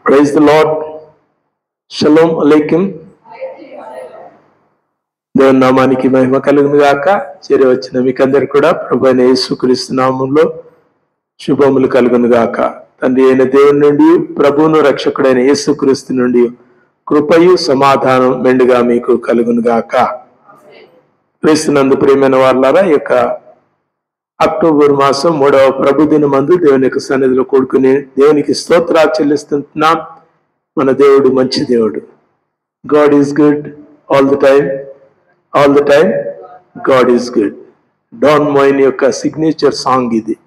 Praise the lord. Shalom అలైకుం. దేవుని నామానికి మహిమ కలుగును గాక. చేరి వచ్చిన మీకందరికి కూడా ప్రభువైన యేసుక్రీస్తు నామములో శుభములు కలుగును గాక. తండ్రి అయిన దేవుని నుండి, ప్రభువును రక్షకుడైన యేసుక్రీస్తు నుండి కృపయు సమాధానం మెండుగా మీకు కలుగును గాక. క్రీస్తునందు ప్రియమైన వారులారా, ఈ యొక్క అక్టోబర్ మాసం 3వ ప్రభుదిన మందు దేవుని యొక్క సన్నిధిలో కూడుకుని దేవునికి స్తోత్రాలు చెల్లిస్తున్నాం. మన దేవుడు మంచి దేవుడు. God is good all the time. All the time God is good. Don Moen యొక్క సిగ్నేచర్ సాంగ్ ఇది.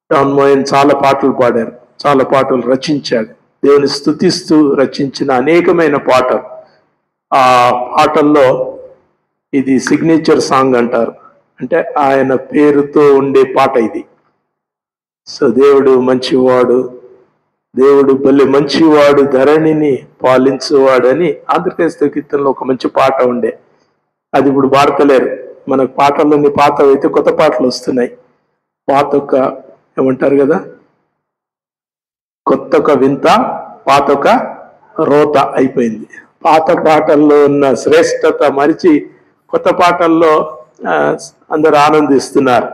డాన్ మోయిన్ చాలా పాటలు పాడారు, చాలా పాటలు రచించాడు. దేవుని స్తుతిస్తూ రచించిన అనేకమైన పాటలు. ఆ పాటల్లో ఇది సిగ్నేచర్ సాంగ్ అంటారు. అంటే ఆయన పేరుతో ఉండే పాట ఇది. సో దేవుడు మంచివాడు, దేవుడు భలే మంచివాడు, ధరణిని పాలించువాడని ఆంధ్రప్రదేశ్ కీర్తనలో ఒక మంచి పాట ఉండే. అది ఇప్పుడు పాడతలేరు. మనకు పాటలన్నీ పాత అయితే కొత్త పాటలు వస్తున్నాయి. పాత ఒక ఏమంటారు కదా, కొత్త ఒక వింత పాత ఒక రోత అయిపోయింది. పాత పాటల్లో ఉన్న శ్రేష్టత మరిచి కొత్త పాటల్లో అందరు ఆనందిస్తున్నారు.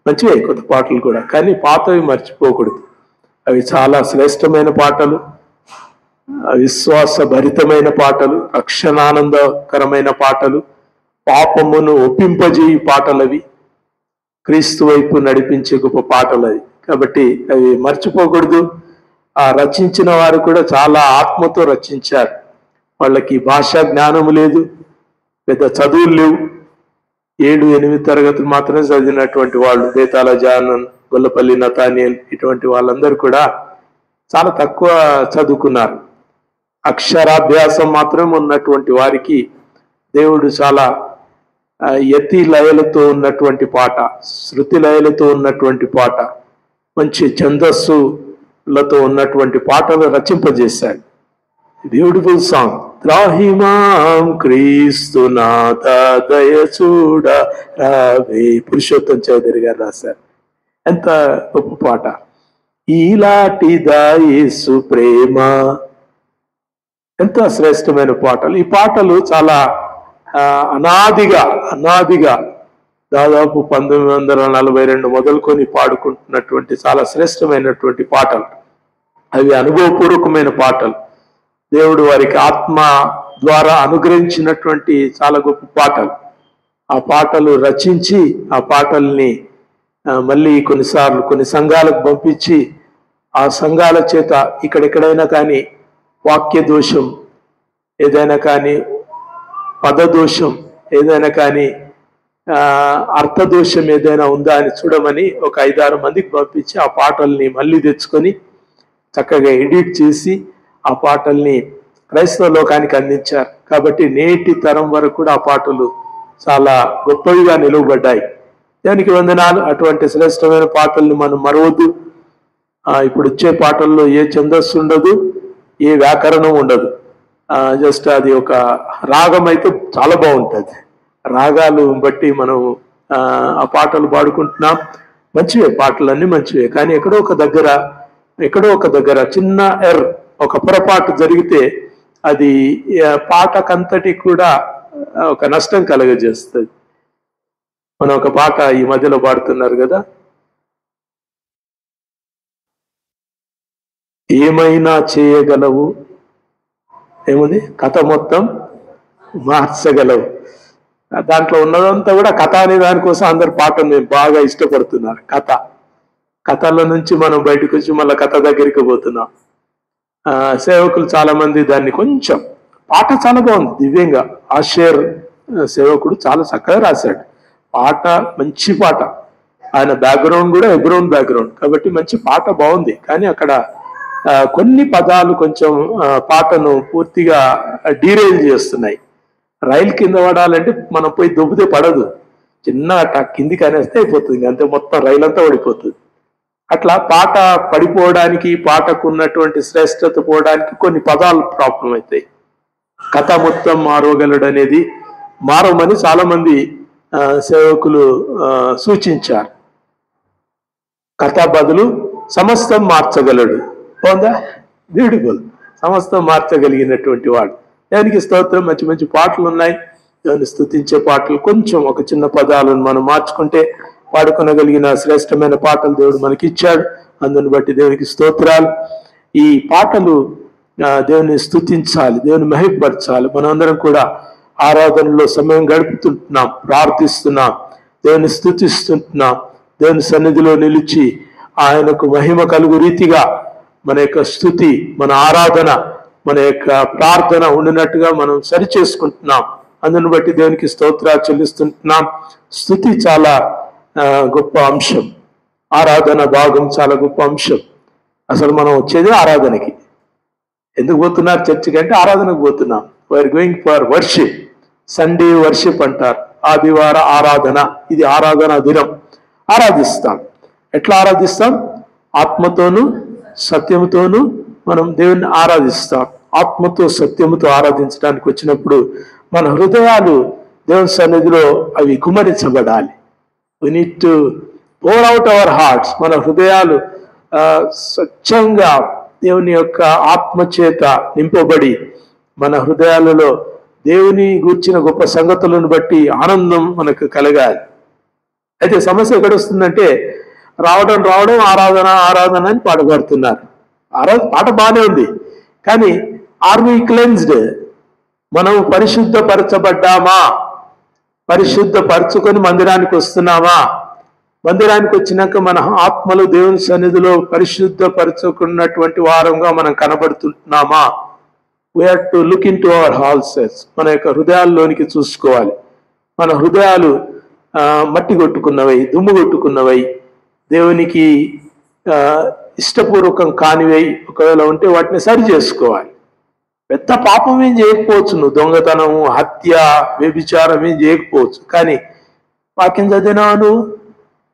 మంచివే కొత్త పాటలు కూడా, కానీ పాతవి మర్చిపోకూడదు. అవి చాలా శ్రేష్టమైన పాటలు, విశ్వాస భరితమైన పాటలు, రక్షణానందకరమైన పాటలు, పాపమును ఒప్పింపజేయి పాటలు. అవి క్రీస్తు వైపు నడిపించే గొప్ప పాటలు అవి. కాబట్టి అవి మర్చిపోకూడదు. ఆ రచించిన వారు కూడా చాలా ఆత్మతో రచించారు. వాళ్ళకి భాషా జ్ఞానము లేదు, పెద్ద చదువులు లేవు. 7-8 తరగతులు మాత్రమే చదివినటువంటి వాళ్ళు, బేతాల జానన్, గొల్లపల్లి నతానియల్, ఇటువంటి వాళ్ళందరూ కూడా చాలా తక్కువ చదువుకున్నారు. అక్షరాభ్యాసం మాత్రం ఉన్నటువంటి వారికి దేవుడు చాలా యతి లయలతో ఉన్నటువంటి పాట, శృతి లయలతో ఉన్నటువంటి పాట, మంచి ఛందస్సులతో ఉన్నటువంటి పాటలు రచింపజేశాడు. Beautiful song. త్రాహిమాం క్రీస్తునాథ దయ చూడ రావే, పురుషోత్తం చౌదరి గారు రాశారు. ఎంత గొప్ప పాట. ఈలాటిదా యేసు ప్రేమ. ఎంత శ్రేష్టమైన పాటలు. ఈ పాటలు చాలా అనాదిగా దాదాపు 1942 మొదలుకొని పాడుకుంటున్నటువంటి చాలా శ్రేష్టమైనటువంటి పాటలు. అవి అనుభవపూర్వకమైన పాటలు. దేవుడు వారికి ఆత్మ ద్వారా అనుగ్రహించినటువంటి చాలా గొప్ప పాటలు. ఆ పాటలు రచించి ఆ పాటల్ని మళ్ళీ కొన్నిసార్లు కొన్ని సంఘాలకు పంపించి ఆ సంఘాల చేత ఇక్కడెక్కడైనా కానీ వాక్య దోషం ఏదైనా కానీ, పదదోషం ఏదైనా కానీ, అర్థదోషం ఏదైనా ఉందా అని చూడమని ఒక 5-6 మందికి పంపించి ఆ పాటల్ని మళ్ళీ తెచ్చుకొని చక్కగా ఎడిట్ చేసి ఆ పాటల్ని క్రైస్తవ లోకానికి అందించారు. కాబట్టి నేటి తరం వరకు కూడా ఆ పాటలు చాలా గొప్పవిగా నిలువబడ్డాయి. దానికి వందనాలు. అటువంటి శ్రేష్టమైన పాటల్ని మనం మరవద్దు. ఇప్పుడు వచ్చే పాటల్లో ఏ ఛందస్సు ఉండదు, ఏ వ్యాకరణం ఉండదు. జస్ట్ అది ఒక రాగం అయితే చాలా బాగుంటుంది. రాగాలు బట్టి మనం ఆ పాటలు పాడుకుంటున్నాం. మంచివే, పాటలన్నీ మంచివే. కానీ ఎక్కడో ఒక దగ్గర చిన్న ఒక పొరపాటు జరిగితే అది పాటకంతటి కూడా ఒక నష్టం కలగజేస్తుంది. మనం ఒక పాట ఈ మధ్యలో పాడుతున్నారు కదా, ఏమైనా చేయగలవు, ఏముంది, కథ మొత్తం మార్చగలవు. దాంట్లో ఉన్నదంతా కూడా కథ అనే దానికోసం అందరు పాటను బాగా ఇష్టపడుతున్నారు. కథల నుంచి మనం బయటకు వచ్చి మళ్ళీ కథ దగ్గరికి పోతున్నాం. సేవకులు చాలా మంది దాన్ని కొంచెం, పాట చాలా బాగుంది, దివ్యంగా ఆషేర్ సేవకుడు చాలా చక్కగా రాశాడు పాట. మంచి పాట. ఆయన బ్యాక్గ్రౌండ్ కూడా హెబ్రోన్ బ్యాక్గ్రౌండ్ కాబట్టి మంచి పాట బాగుంది. కానీ అక్కడ కొన్ని పదాలు కొంచెం పాటను పూర్తిగా డీరైల్ చేస్తున్నాయి. రైలు కింద పడాలంటే మనం పోయి దొబ్బితే పడదు, చిన్న కిందికి అనేస్తే అయిపోతుంది, అంతే, మొత్తం రైలు అంతా పడిపోతుంది. అట్లా పాట పడిపోవడానికి, పాటకు ఉన్నటువంటి శ్రేష్టత పోవడానికి కొన్ని పదాలు ప్రాబ్లం అవుతాయి. కథ మొత్తం మారవగలడు అనేది మారమని చాలా మంది సేవకులు సూచించారు. కథ బదులు సమస్తం మార్చగలడు. పోందా, బ్యూటిఫుల్. సమస్తం మార్చగలిగినటువంటి వాడు. దానికి స్తోత్రం. మంచి మంచి పాటలు ఉన్నాయి, దేవుని స్తుతించే పాటలు. కొంచెం ఒక చిన్న పదాలను మనం మార్చుకుంటే పాడుకొనగలిగిన శ్రేష్టమైన పాటలు దేవుడు మనకి ఇచ్చాడు. అందుని బట్టి దేవునికి స్తోత్రాలు. ఈ పాటలు దేవుని స్తుతించాలి, దేవుని మహిమపరచాలి. మనందరం కూడా ఆరాధనలో సమయం గడుపుతుంటున్నాం, ప్రార్థిస్తున్నాం, దేవుని స్తుతిస్తుంటున్నాం. దేవుని సన్నిధిలో నిలిచి ఆయనకు మహిమ కలుగు రీతిగా మన యొక్క స్తుతి, మన ఆరాధన, మన యొక్క ప్రార్థన ఉండినట్టుగా మనం సరి చేసుకుంటున్నాం. అందుని బట్టి దేవునికి స్తోత్రాలు చెల్లిస్తుంటున్నాం. స్తుతి చాలా గొప్ప అంశం, ఆరాధన భాగం చాలా గొప్ప అంశం. అసలు మనం వచ్చేది ఆరాధనకి. ఎందుకు పోతున్నారు చర్చికి అంటే ఆరాధనకు పోతున్నాం. We are going for worship. Sunday worship అంటారు, ఆదివార ఆరాధన. ఇది ఆరాధన దినం. ఆరాధిస్తాం. ఎట్లా ఆరాధిస్తాం? ఆత్మతోనూ సత్యముతోనూ మనం దేవుని ఆరాధిస్తాం. ఆత్మతో సత్యముతో ఆరాధించడానికి వచ్చినప్పుడు మన హృదయాలు దేవుని సన్నిధిలో అవి కుమరించబడాలి. we need to pour out our hearts. మన హృదయాలు స్వచ్ఛంగా దేవుని యొక్క ఆత్మ చేత నింపబడి మన హృదయాలలో దేవుని గూర్చిన గొప్ప సంగతులను బట్టి ఆనందం మనకు కలగాలి. అయితే సమస్య ఎక్కడ వస్తుందంటే రావడం ఆరాధన ఆరాధన అని పాట పాడుతున్నారు. పాట బాగానే ఉంది, కానీ ఆర్ వి క్లెన్స్డ్? మనం పరిశుద్ధపరచబడ్డామా? పరిశుద్ధపరచుకొని మందిరానికి వస్తున్నామా? మందిరానికి వచ్చినాక మన ఆత్మలు దేవుని సన్నిధిలో పరిశుద్ధపరచుకున్నటువంటి వారంగా మనం కనబడుతున్నామా? we have to look into our hearts. మన యొక్క హృదయాల్లోనికి చూసుకోవాలి. మన హృదయాలు మట్టి కొట్టుకున్నవై, దుమ్ము కొట్టుకున్నవై, దేవునికి ఇష్టపూర్వకం కానివై ఒకవేళ ఉంటే వాటిని సరి చేసుకోవాలి. పెద్ద పాపం ఏం చేయకపోవచ్చు, నువ్వు దొంగతనము, హత్య, వ్యభిచారం ఏం చేయకపోవచ్చు, కానీ వాక్యం చదివినావు,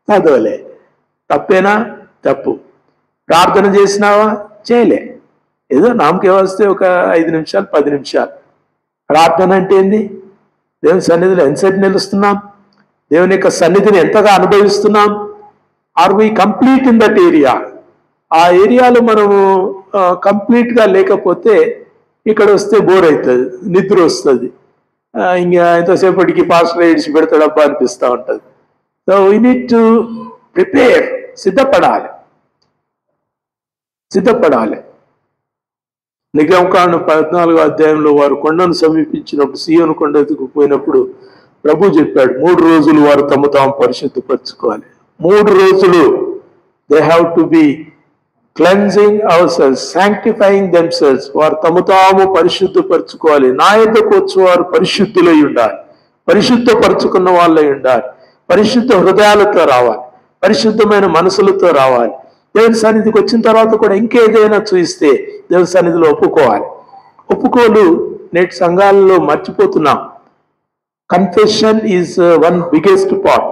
చదవలే, తప్పేనా? తప్పు. ప్రార్థన చేసినావా? చేయలే. ఏదో నామకే వస్తే ఒక 5 నిమిషాలు 10 నిమిషాలు. ప్రార్థన అంటే ఏంది? దేవుని సన్నిధిలో ఎంతసేపు నిలుస్తున్నాం? దేవుని యొక్క సన్నిధిని ఎంతగా అనుభవిస్తున్నాం? Are we complete in that area? ఆ ఏరియాలో మనము కంప్లీట్గా లేకపోతే ఇక్కడ వస్తే బోర్ అవుతుంది, నిద్ర వస్తుంది, ఇంకా ఎంతసేపటికి పాస్టర్ ఎడిచి పెడతాడబ్బా అనిపిస్తూ ఉంటుంది. So we need to prepare. సిద్ధపడాలి. నిర్గమకాండం 14వ అధ్యాయంలో వారు కొండను సమీపించినప్పుడు, సీయోను కొండకు పోయినప్పుడు ప్రభు చెప్పాడు, 3 రోజులు వారు తాము పరిశుద్ధపరచుకోవాలి. 3 రోజులు they have to be cleansing our selves, sanctifying them selves. వారు తాము పరిశుద్ధపరచుకోవాలి. నా యొద్దకు వచ్చి వారు పరిశుద్ధులై ఉండాలి, పరిశుద్ధపరచుకున్న వాళ్ళై ఉండాలి, పరిశుద్ధ హృదయాలతో రావాలి, పరిశుద్ధమైన మనసులతో రావాలి. దేవుని సన్నిధికి వచ్చిన తర్వాత కూడా ఇంకేదైనా చూస్తే దేవుని సన్నిధిలో ఒప్పుకోవాలి. ఒప్పుకోలు నేటి సంఘాలలో మర్చిపోతున్నాం. Confession is one biggest part.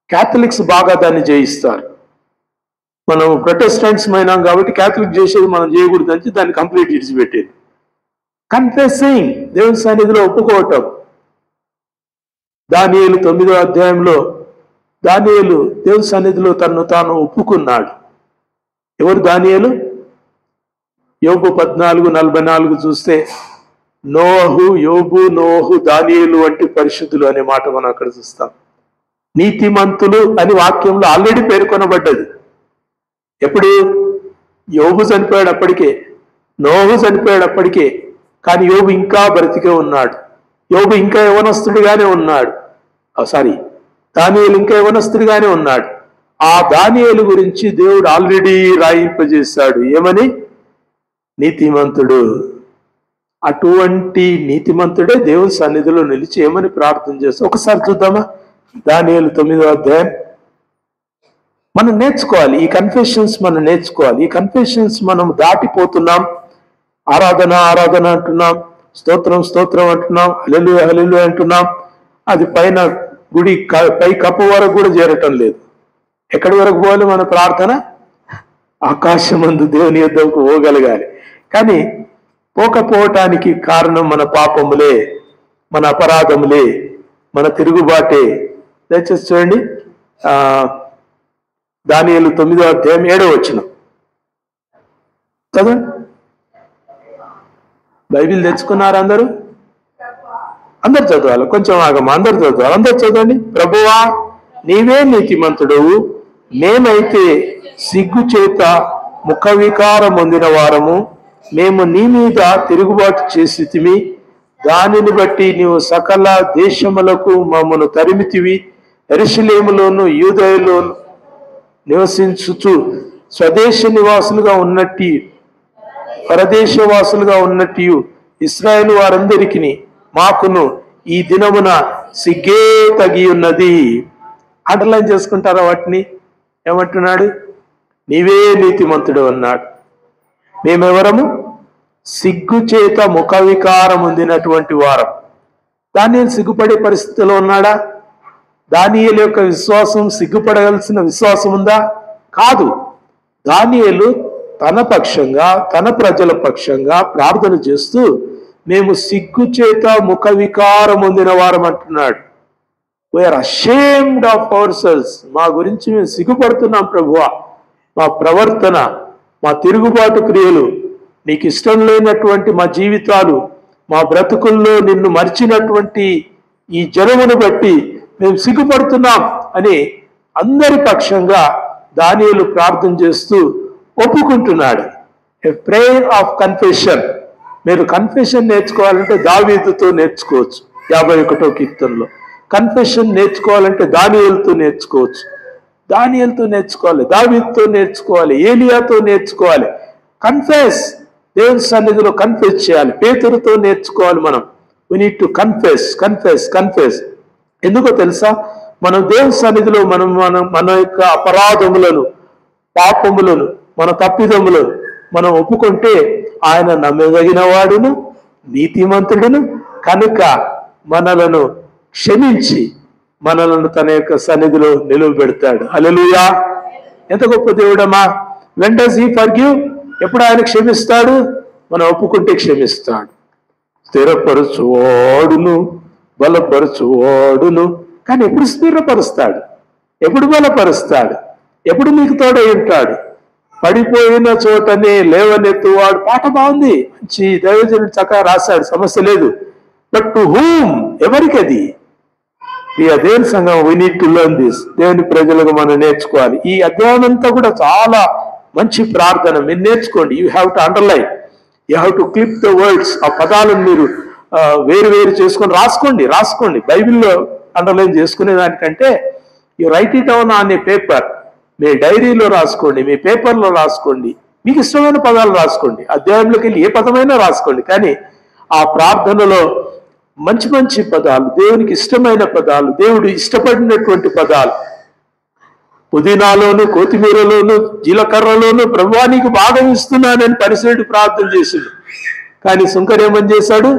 Catholics బాగా దాన్ని జయిస్తారు. మనం ప్రొటెస్టెంట్స్ అయినాం కాబట్టి క్యాథలిక్ చేసేది మనం చేయకూడదు అని దాన్ని కంప్లీట్ విడిచిపెట్టేది. కన్ఫెసింగ్, దేవుని సన్నిధిలో ఒప్పుకోవటం. దానియేలు 9వ అధ్యాయంలో దానియేలు దేవుని సన్నిధిలో తను తాను ఒప్పుకున్నాడు. ఎవరు దానియేలు? యోబు 14:44 చూస్తే యోబు, దానియేలు వంటి పరిశుద్ధులు అనే మాట మనం అక్కడ చూస్తాం. నీతిమంతులు అని వాక్యంలో ఆల్రెడీ పేర్కొనబడ్డది. ఎప్పుడు? యోబు చనిపోయాడు అప్పటికే, నోహు చనిపోయాడు అప్పటికే, కానీ యోబు ఇంకా బ్రతికే ఉన్నాడు. యోబు ఇంకా యవనస్తుడిగానే ఉన్నాడు. దానియేలు ఇంకా యవనస్తుడిగానే ఉన్నాడు. ఆ దానియేలు గురించి దేవుడు ఆల్రెడీ రాయింపజేశాడు. ఏమని? నీతిమంతుడు. అటువంటి నీతిమంతుడే దేవుని సన్నిధిలో నిలిచి ఏమని ప్రార్థన చేస్తాడు ఒకసారి చూద్దామా? దానియేలు 9వ అధ్యాయం. మనం నేర్చుకోవాలి ఈ కన్ఫెషన్స్, మనం నేర్చుకోవాలి. ఈ కన్ఫెషన్స్ మనం దాటిపోతున్నాం. ఆరాధన అంటున్నాం, స్తోత్రం అంటున్నాం, హల్లెలూయా అంటున్నాం. అది పైన గుడి పై కప్పు వరకు కూడా చేరటం లేదు. ఎక్కడి వరకు పోవాలి మన ప్రార్థన? ఆకాశమందు దేవుని యొద్దకు పోగలగాలి. కానీ పోకపోవటానికి కారణం మన పాపములే, మన అపరాధములే, మన తిరుగుబాటే. దయచేసి చూడండి, దానియేలు 9వ అధ్యాయం 7వ వచనం చదవండి. బైబిల్ తెచ్చుకున్నారు అందరూ? అందరు చదవాలి, కొంచెం ఆగమా, అందరు చదవాలి, అందరు చదవండి. ప్రభువా, నీవే నీతిమంతుడవు, మేమైతే సిగ్గు చేత ముఖ వికారం పొందిన వారము, మేము నీ మీద తిరుగుబాటు చేసితిమి, దానిని బట్టి నీవు సకల దేశములకు మమ్మను తరిమితివి. యెరూషలేములోను యూదయలోను నివసించుచు స్వదేశ నివాసులుగా ఉన్నట్టు పరదేశవాసులుగా ఉన్నట్టు ఇశ్రాయేలు వారందరికీ మాకును ఈ దినమున సిగ్గే తగి ఉన్నది. అండర్లైన్ చేసుకుంటారా వాటిని? ఏమంటున్నాడు? నీవే నీతిమంతుడు అన్నాడు. మేమెవరము? సిగ్గు చేత ముఖ వికారం పొందినటువంటి వారం. దానియేలు సిగ్గుపడే పరిస్థితిలో ఉన్నాడా? దానియేలు యొక్క విశ్వాసం సిగ్గుపడవలసిన విశ్వాసం ఉందా? కాదు. దానియేలు తన పక్షంగా, తన ప్రజల పక్షంగా ప్రార్థన చేస్తూ మేము సిగ్గు చేత ముఖ వికారం పొందిన వారం అంటున్నాడు. We are ashamed of our selves. మా గురించి మేము సిగ్గుపడుతున్నాం ప్రభువా. మా ప్రవర్తన, మా తిరుగుబాటు క్రియలు, నీకు ఇష్టం లేనటువంటి మా జీవితాలు, మా బ్రతుకుల్లో నిన్ను మరిచినటువంటి ఈ జనమును బట్టి మేము సిగ్గుపడుతున్నాం అని అందరి పక్షంగా దానియేలు ప్రార్థన చేస్తూ ఒప్పుకుంటున్నాడు. A prayer of confession. మీరు కన్ఫెషన్ నేర్చుకోవాలంటే దావీదుతో నేర్చుకోవచ్చు. 51వ కీర్తనలో కన్ఫెషన్ నేర్చుకోవాలంటే దానియేలుతో నేర్చుకోవచ్చు. దానియేలుతో నేర్చుకోవాలి, దావీదుతో నేర్చుకోవాలి, ఏలియాతో నేర్చుకోవాలి. కన్ఫెస్, దేవుని సన్నిధిలో కన్ఫెస్ చేయాలి. పేతురుతో నేర్చుకోవాలి మనం. We need to confess, confess, confess. ఎందుకో తెలుసా? మనం దేవుని సన్నిధిలో మన యొక్క అపరాధములను, పాపములను, మన తప్పిదములను మనం ఒప్పుకుంటే ఆయన నమ్మదగిన వాడును, నీతిమంతుడును కనుక మనలను క్షమించి మనలను తన యొక్క సన్నిధిలో నిలువబెడతాడు. హల్లెలూయా! ఎంత గొప్ప దేవుడమ్మా! When does he forgive? ఎప్పుడు ఆయన క్షమిస్తాడు? మనం ఒప్పుకుంటే క్షమిస్తాడు. స్థిరపరచువాడును, బలపరచువాడును. కానీ ఎప్పుడు స్థిరపరుస్తాడు? ఎప్పుడు బలపరుస్తాడు? ఎప్పుడు నీకు తోడై ఉంటాడు? పడిపోయిన చోటనే లేవనెత్తువాడు. పాట బాగుంది, మంచి దైవజనుడు చక్కగా రాశాడు, సమస్య లేదు. But to whom? ఎవరికి అది? దేవుని సంఘం, we need to learn this. దేవుని ప్రజలకు మనం నేర్చుకోవాలి. ఈ అధ్యాయం అంతా కూడా చాలా మంచి ప్రార్థన. మీరు నేర్చుకోండి. You have to underline, you have to clip the words. ఆ పదాలను మీరు వేరు చేసుకొని రాసుకోండి. బైబిల్లో అండర్లైన్ చేసుకునే దానికంటే you write it down on a paper. మీ డైరీలో రాసుకోండి, మీ పేపర్లో రాసుకోండి, మీకు ఇష్టమైన పదాలు రాసుకోండి. అధ్యాయంలోకి వెళ్ళి ఏ పదమైనా రాసుకోండి. కానీ ఆ ప్రార్థనలో మంచి మంచి పదాలు, దేవునికి ఇష్టమైన పదాలు, దేవుడు ఇష్టపడినటువంటి పదాలు. పుదీనాలోను, కొత్తిమీరలోను, జీలకర్రలోను ప్రభువా నీకు భాగం ఇస్తున్నానని పరిసరుడు ప్రార్థన చేశాడు. కానీ సుంకర్ ఏమని చేశాడు?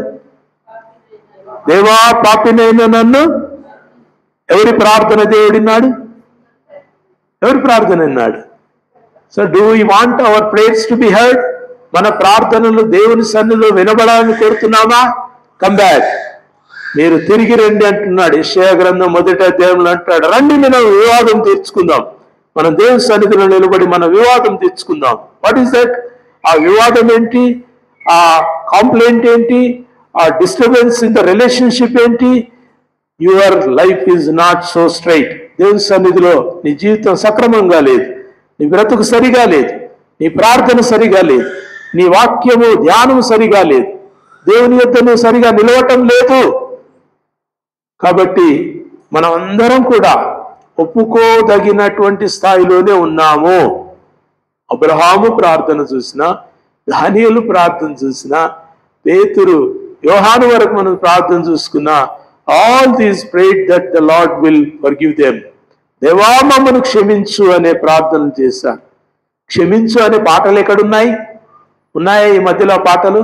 దేవా పాపినైన నన్ను. ఎవరి ప్రార్థన దేవుడిన్నాడు? ఎవరి ప్రార్థన విన్నాడు? So do you want our prayers to be heard? మన ప్రార్థనలు దేవుని సన్నిధిలో వినబడాలని కోరుతున్నామా? కమ్ బ్యాక్, మీరు తిరిగి రండి అంటున్నాడు. యెషయా గ్రంథం 1వ అధ్యాయంలో అంటాడు, రండి మనం వివాదం తీర్చుకుందాం. మనం దేవుని సన్నిధిలో నిలబడి మన వివాదం తీర్చుకుందాం. What is that? ఆ వివాదం ఏంటి? ఆ కాంప్లైంట్ ఏంటి? ఆ డిస్టర్బెన్స్ ఇన్ ద రిలేషన్షిప్ ఏంటి? Your life is not so straight. దేవుని సన్నిధిలో నీ జీవితం సక్రమంగా లేదు, నీ బ్రతుకు సరిగా లేదు, నీ ప్రార్థన సరిగా లేదు, నీ వాక్యము ధ్యానము సరిగా లేదు, దేవుని యొద్ద నువ్వు సరిగా నిలవటం లేదు. కాబట్టి మనం అందరం కూడా ఒప్పుకోదగినటువంటి స్థాయిలోనే ఉన్నాము. అబ్రహాము ప్రార్థన చూసినా, దానియేలు ప్రార్థన చూసినా, పేతురు, యోహాను వరకు మనం ప్రార్థన చూసుకున్నా, all these prayed that the Lord will forgive them. దేవా మమ్మను క్షమించు అనే ప్రార్థన చేశారు. క్షమించు అనే పాటలు ఎక్కడున్నాయి? ఉన్నాయా ఈ మధ్యలో పాటలు?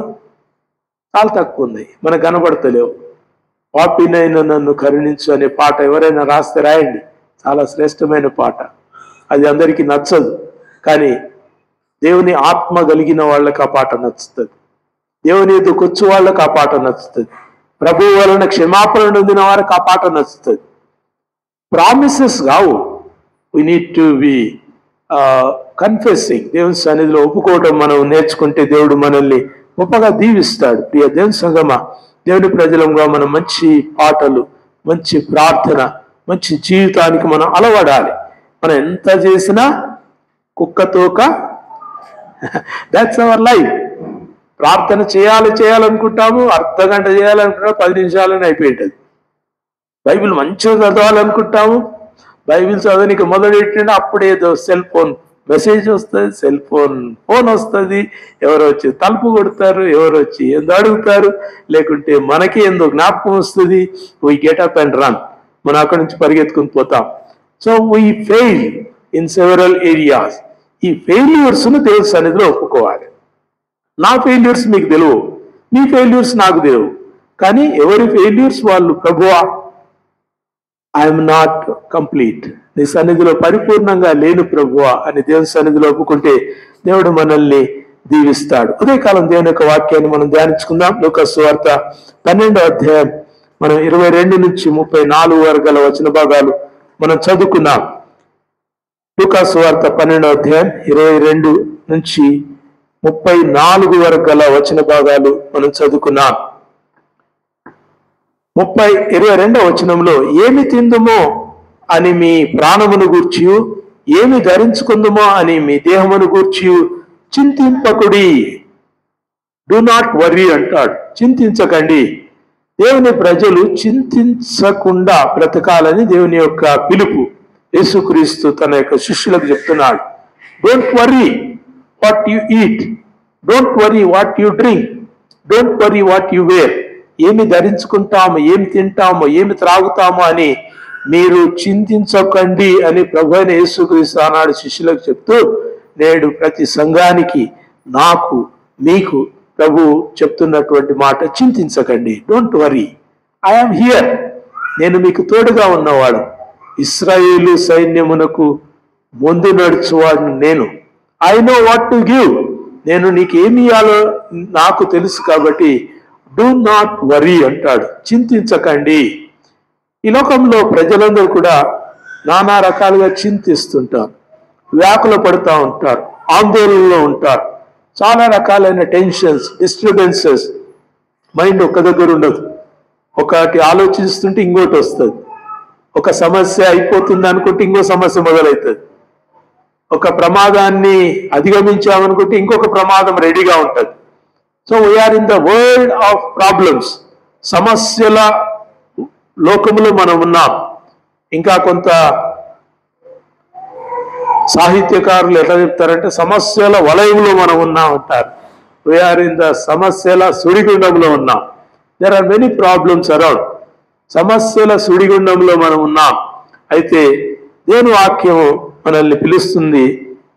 చాలా తక్కువ ఉన్నాయి, మనకు కనబడతలేవు. పాపినైన నన్ను కరుణించు అనే పాట ఎవరైనా రాస్తే రాయండి, చాలా శ్రేష్టమైన పాట. అది అందరికీ నచ్చదు, కానీ దేవుని ఆత్మ కలిగిన వాళ్ళకి ఆ పాట నచ్చుతుంది. దేవుని ఎదుకొచ్చు వాళ్ళకి ఆ పాట నచ్చుతుంది. ప్రభువు వలన క్షమాపణ పొందిన వారికి ఆ పాట నచ్చుతుంది. ప్రామిసెస్ కావు. We need to B confessing, దేవుని సన్నిధిలో ఒప్పుకోవటం మనం నేర్చుకుంటే దేవుడు మనల్ని గొప్పగా దీవిస్తాడు. ప్రియ దేవుని సంగమా, దేవుని ప్రజలంగా మనం మంచి పాటలు, మంచి ప్రార్థన, మంచి జీవితానికి మనం అలవడాలి. మనం ఎంత చేసినా కుక్కతోక, దాట్స్ అవర్ లైఫ్. ప్రార్థన చేయాలనుకుంటాము, అర్ధగంట చేయాలనుకుంటాము, 10 నిమిషాలని అయిపోయింటది. బైబిల్ మంచిగా చదవాలనుకుంటాము, బైబిల్ చదవనికి మొదలెట్టిన అప్పుడేదో సెల్ ఫోన్ మెసేజ్ వస్తుంది, ఫోన్ వస్తుంది, ఎవరు వచ్చి తలుపు కొడతారు, ఎవరు వచ్చి ఏందో అడుగుతారు, లేకుంటే మనకి ఏందో జ్ఞాపకం వస్తుంది. We get up and run, మనం అక్కడి నుంచి పరిగెత్తుకుని పోతాం. So we fail in several areas. ఈ ఫెయిల్యూర్స్ను దేవుని సన్నిధిలో ఒప్పుకోవాలి. నా ఫెయిల్యూర్స్ మీకు తెలియవు, మీ ఫెయిల్యూర్స్ నాకు తెలియవు, కానీ ఎవరి ఫెయిల్యూర్స్ వాళ్ళు, ప్రభువా ఐఎమ్ నాట్ కంప్లీట్, నీ సన్నిధిలో పరిపూర్ణంగా లేను ప్రభువా అని దేవుని సన్నిధిలో ఒప్పుకుంటే దేవుడు మనల్ని దీవిస్తాడు. ఉదయకాలం దేవుని యొక్క వాక్యాన్ని మనం ధ్యానించుకుందాం. లూకాసు సువార్త 12వ అధ్యాయం మనం 22 నుంచి 34 వరకు గల వచన భాగాలు మనం చదువుకుందాం. లూకాసు సువార్త 12వ అధ్యాయం 22 నుంచి 34 వరకు గల వచన భాగాలు మనం చదువుకున్నాం. 22వ వచనంలో, ఏమి తిందుమో అని మీ ప్రాణమును గూర్చి, ఏమి ధరించుకుందుమో అని మీ దేహమును గూర్చి చింతింపకుడి. డు నాట్ వర్రీ అంటాడు, చింతించకండి. దేవుని ప్రజలు చింతించకుండా బ్రతకాలని దేవుని యొక్క పిలుపు. యేసుక్రీస్తు తన యొక్క శిష్యులకు చెప్తున్నాడు, don't worry what you eat, don't worry what you drink, don't worry what you wear. ఏమి ధరించుకుంటామో, ఏమి తింటామో, ఏమి త్రాగుతామో అని మీరు చింతించకండి అని ప్రభు అయిన యేసుక్రీస్తు ఆనాడు శిష్యులకు చెప్తూ, నేడు ప్రతి సంఘానికి, నాకు, మీకు ప్రభు చెప్తున్నటువంటి మాట, చింతించకండి. డోంట్ వరీ, ఐఎమ్ హియర్, నేను మీకు తోడుగా ఉన్నవాడు. ఇశ్రాయేలు సైన్యమునకు ముందు నడుచువాడు నేను. I know what to give, నేను నీకు ఏమి ఇవ్వాలో నాకు తెలుసు కాబట్టి డూ నాట్ వరీ అంటాడు, చింతించకండి. ఈ లోకంలో ప్రజలందరూ కూడా నానా రకాలుగా చింతిస్తుంటారు, వ్యాకుల పడుతూ ఉంటారు, ఆందోళనలో ఉంటారు. చాలా రకాలైన టెన్షన్స్, డిస్టర్బెన్సెస్. మైండ్ ఒక్క దగ్గర ఉండదు, ఒకటి ఆలోచిస్తుంటే ఇంకోటి వస్తుంది. ఒక సమస్య అయిపోతుంది అనుకుంటే ఇంకో సమస్య మొదలవుతుంది. ఒక ప్రమాదాన్ని అధిగమించామనుకుంటే ఇంకొక ప్రమాదం రెడీగా ఉంటుంది. So we are in the world of problems. సమస్యల లోకములో మనం ఉన్నాం. ఇంకా కొంత సాహిత్యకారులు ఎట్లా చెప్తారంటే, సమస్యల వలయంలో మనం ఉన్నాం అంటారు. వీఆర్ ఇన్ ద సమస్యల సుడిగుండంలో ఉన్నాం. There are many problems around. సమస్యల సుడిగుండంలో మనం ఉన్నాం. అయితే దేవుని వాక్యం మనల్ని పిలుస్తుంది,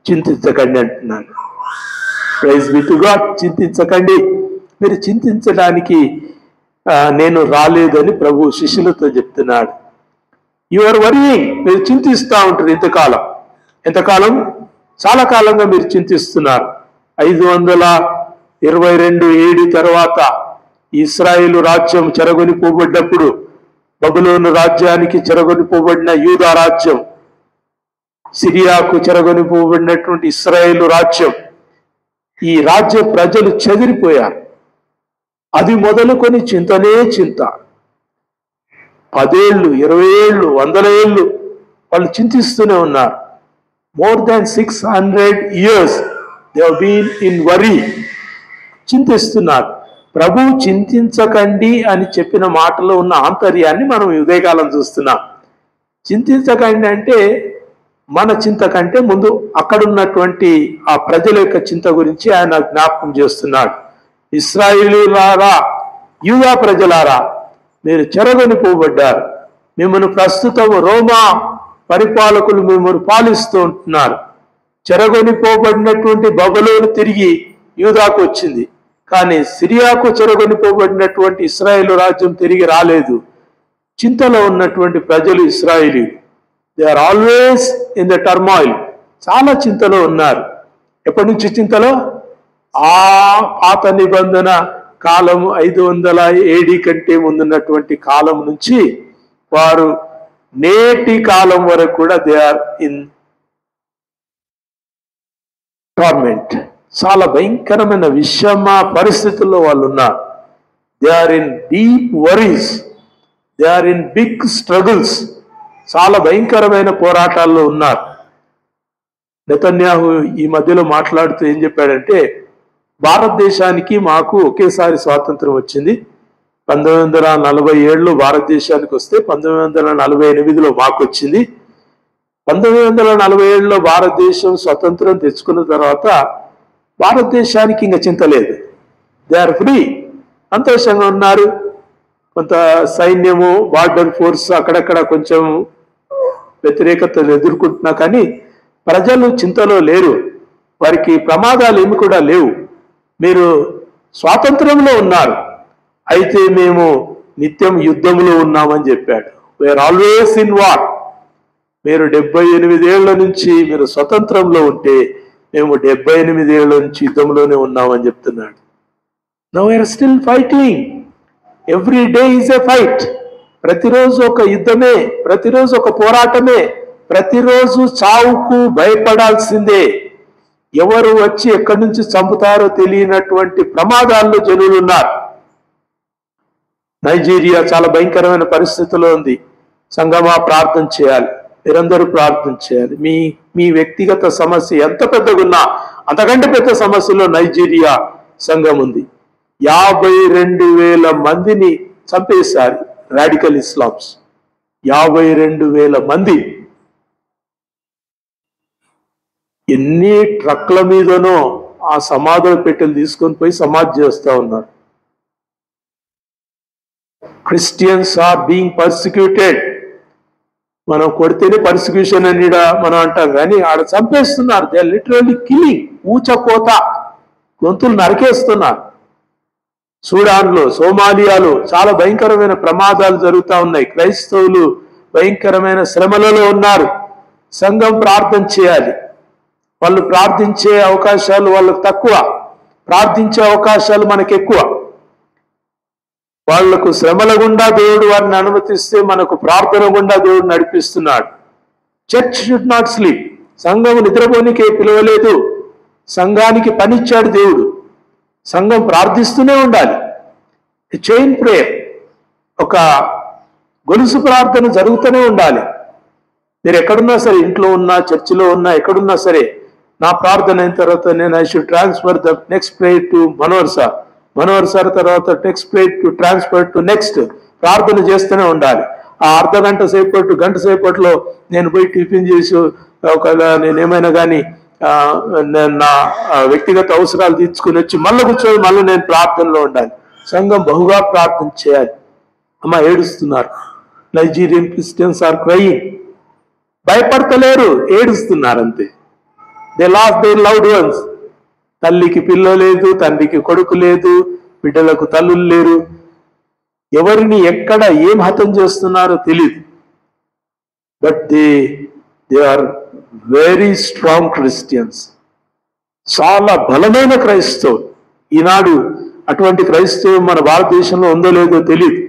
చింతించకండి అంటున్నాను. Praise be to God. చింతించకండి. మీరు చింతించడానికి నేను రాలేదని ప్రభు శిష్యులతో చెప్తున్నాడు. యు ఆర్ వరీయింగ్, మీరు చింతిస్తూ ఉంటారు. ఎంతకాలం? చాలా కాలంగా మీరు చింతిస్తున్నారు. 522 ఏడి తర్వాత ఇశ్రాయేలు రాజ్యం చెరగొనిపోబడ్డప్పుడు, బబులోను రాజ్యానికి చెరగొనిపోబడిన యూదా రాజ్యం, సిరియాకు చెరగొనిపోబడినటువంటి ఇశ్రాయేలు రాజ్యం, ఈ రాజ్య ప్రజలు చెదిరిపోయారు. అది మొదలుకొని చింతనే చింత. 10 ఏళ్ళు, 20 ఏళ్ళు, 100 ఏళ్ళు వాళ్ళు చింతిస్తూనే ఉన్నారు. More than 600 years they have been in worry. చింతిస్తున్నారు. ప్రభు చింతించకండి అని చెప్పిన మాటలో ఉన్న ఆంతర్యాన్ని మనం ఉదయకాలం చూస్తున్నాం. చింతించకండి అంటే మన చింత కంటే ముందు అక్కడున్నటువంటి ఆ ప్రజల యొక్క చింత గురించి ఆయన జ్ఞాపకం చేస్తున్నాడు. ఇశ్రాయేలీయులారా, యూదా ప్రజలారా, మీరు చెరగొనిపోబడ్డారు. మిమ్మల్ని ప్రస్తుతం రోమా పరిపాలకులు మిమ్మల్ని పాలిస్తూ ఉంటున్నారు. చెరగొనిపోబడినటువంటి బబులోను తిరిగి యూదాకు వచ్చింది, కానీ సిరియాకు చెరగొనిపోబడినటువంటి ఇశ్రాయేలు రాజ్యం తిరిగి రాలేదు. చింతలో ఉన్నటువంటి ప్రజలు ఇశ్రాయేలీయులు, they are always in the turmoil. చాలా చింతలో ఉన్నారు. ఎప్పటి నుంచి చింతలో? ఆ పాత నిబంధన కాలం 500 AD కంటే ముందున్నటువంటి కాలం నుంచి వారు నేటి కాలం వరకు కూడా దే ఆర్ ఇన్ టార్మెంట్, చాలా భయంకరమైన విషమ పరిస్థితుల్లో వాళ్ళు ఉన్నారు. They are in deep worries, they are in big struggles, చాలా భయంకరమైన పోరాటాల్లో ఉన్నారు. నెతన్యాహు ఈ మధ్యలో మాట్లాడుతూ ఏం చెప్పాడంటే, భారతదేశానికి మాకు ఒకేసారి స్వాతంత్రం వచ్చింది. 1947లో భారతదేశానికి వస్తే 1948లో మాకు వచ్చింది. 1947లో భారతదేశం స్వతంత్రం తెచ్చుకున్న తర్వాత భారతదేశానికి ఇంకా చింత లేదు. దే ఆర్ ఫ్రీ, సంతోషంగా ఉన్నారు. కొంత సైన్యము, బార్డర్ ఫోర్స్ అక్కడక్కడ కొంచెం వ్యతిరేకతను ఎదుర్కొంటున్నా కానీ ప్రజలు చింతలో లేరు, వారికి ప్రమాదాలు ఏమి కూడా లేవు. మీరు స్వాతంత్రంలో ఉన్నారు, అయితే మేము నిత్యం యుద్ధంలో ఉన్నామని చెప్పాడు. We are always in war. మీరు 78 ఏళ్ల నుంచి మీరు స్వతంత్రంలో ఉంటే మేము 78 ఏళ్ల నుంచి యుద్ధంలోనే ఉన్నామని చెప్తున్నాడు. Now we are still fighting, every day is a fight. ప్రతిరోజు ఒక యుద్ధమే, ప్రతిరోజు ఒక పోరాటమే, ప్రతిరోజు చావుకు భయపడాల్సిందే. ఎవరు వచ్చి ఎక్కడి నుంచి చంపుతారో తెలియనటువంటి ప్రమాదాల్లో జనులు ఉన్నారు. నైజీరియా చాలా భయంకరమైన పరిస్థితిలో ఉంది. సంగమా ప్రార్థన చేయాలి, మీరందరూ ప్రార్థన చేయాలి. మీ వ్యక్తిగత సమస్య ఎంత పెద్దగున్నా అంతకంటే పెద్ద సమస్యలో నైజీరియా సంఘం ఉంది. 52,000 మందిని చంపేశారు రాడికల్ ఇస్లామ్స్. 52,000 మంది. ఎన్ని ట్రక్ల మీదనో ఆ సమాధుల పెట్టెలు తీసుకొని పోయి సమాధి చేస్తా ఉన్నారు. Christians are being persecuted. మనం కొడితేనే పర్సిక్యూషన్ అని మనం అంటాం, కానీ ఆడ చంపేస్తున్నారు. They are literally killing. ఊచకోత, గొంతులు నరికేస్తున్నారు. సూడాన్లో, సోమాలియాలో చాలా భయంకరమైన ప్రమాదాలు జరుగుతూ ఉన్నాయి. క్రైస్తవులు భయంకరమైన శ్రమలలో ఉన్నారు. సంఘం ప్రార్థన చేయాలి. వాళ్ళు ప్రార్థించే అవకాశాలు వాళ్ళకు తక్కువ, ప్రార్థించే అవకాశాలు మనకు ఎక్కువ. వాళ్లకు శ్రమల గుండా దేవుడు వారిని అనుమతిస్తే మనకు ప్రార్థన గుండా దేవుడు నడిపిస్తున్నాడు. Church should not sleep. సంఘం నిద్రపోనికే పిలవలేదు, సంఘానికి పనిచ్చాడు దేవుడు. సంఘం ప్రార్థిస్తూనే ఉండాలి. చైన్ ప్రేయర్, ఒక గొలుసు ప్రార్థన జరుగుతూనే ఉండాలి. మీరు ఎక్కడున్నా సరే, ఇంట్లో ఉన్నా, చర్చిలో ఉన్నా, ఎక్కడున్నా సరే, నా ప్రార్థన అయిన తర్వాత నేను I should transfer the next prayer to Manohar sir, Manohar sir తర్వాత next prayer to transfer to next. ప్రార్థన చేస్తూనే ఉండాలి. ఆ అర్ధగంట సేపట్లో, గంట సేపట్లో నేను పోయి టిఫిన్ చేసి ఒకవేళ నేనేమైనా కానీ నా వ్యక్తిగత అవసరాలు తీర్చుకుని వచ్చి మళ్ళీ కూర్చొని మళ్ళీ నేను ప్రార్థనలో ఉండాలి. సంఘం బహుగా ప్రార్థన చేయాలి. అమ్మ ఏడుస్తున్నారు. Nigerian Christians are crying. భయపడతలేరు, ఏడుస్తున్నారు అంతే. They lost their loved ones. తల్లికి పిల్ల లేదు, తండ్రికి కొడుకు లేదు, బిడ్డలకు తల్లులు లేరు. ఎవరిని ఎక్కడ ఏం హతం చేస్తున్నారో తెలియదు. But they are very strong Christians. చాలా బలమైన క్రైస్తవులు. ఈనాడు అటువంటి క్రైస్తవం మన భారతదేశంలో ఉందో లేదో తెలియదు.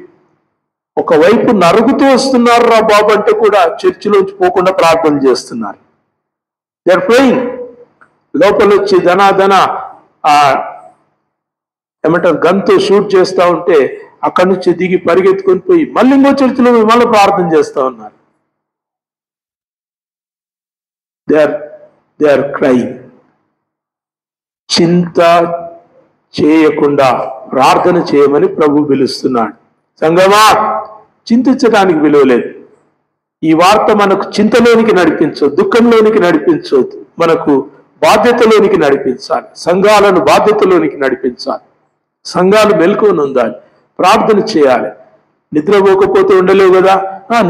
ఒకవైపు నరుగుతూ వస్తున్నారు రా బాబు అంటే కూడా చర్చిలోంచి పోకుండా ప్రార్థన చేస్తున్నారు. They are praying. లోపల వచ్చి ధనాధన ఏమంటారు గన్తో షూట్ చేస్తూ ఉంటే అక్కడి నుంచి దిగి పరిగెత్తుకొని పోయి మళ్ళీ ఇంకో చర్చిలో మళ్ళీ ప్రార్థన చేస్తూ ఉన్నారు. They are crying. చింత చేయకుండా ప్రార్థన చేయమని ప్రభు పిలుస్తున్నాడు. సంగమా, చింతించడానికి విలువలేదు. ఈ వార్త మనకు చింతలోనికి నడిపించదు, దుఃఖంలోనికి నడిపించవద్దు. మనకు బాధ్యతలోనికి నడిపించాలి. సంఘాలను బాధ్యతలోనికి నడిపించాలి. సంఘాలు మెలకువని ఉండాలి, ప్రార్థన చేయాలి. నిద్రపోకపోతే ఉండలేవు కదా,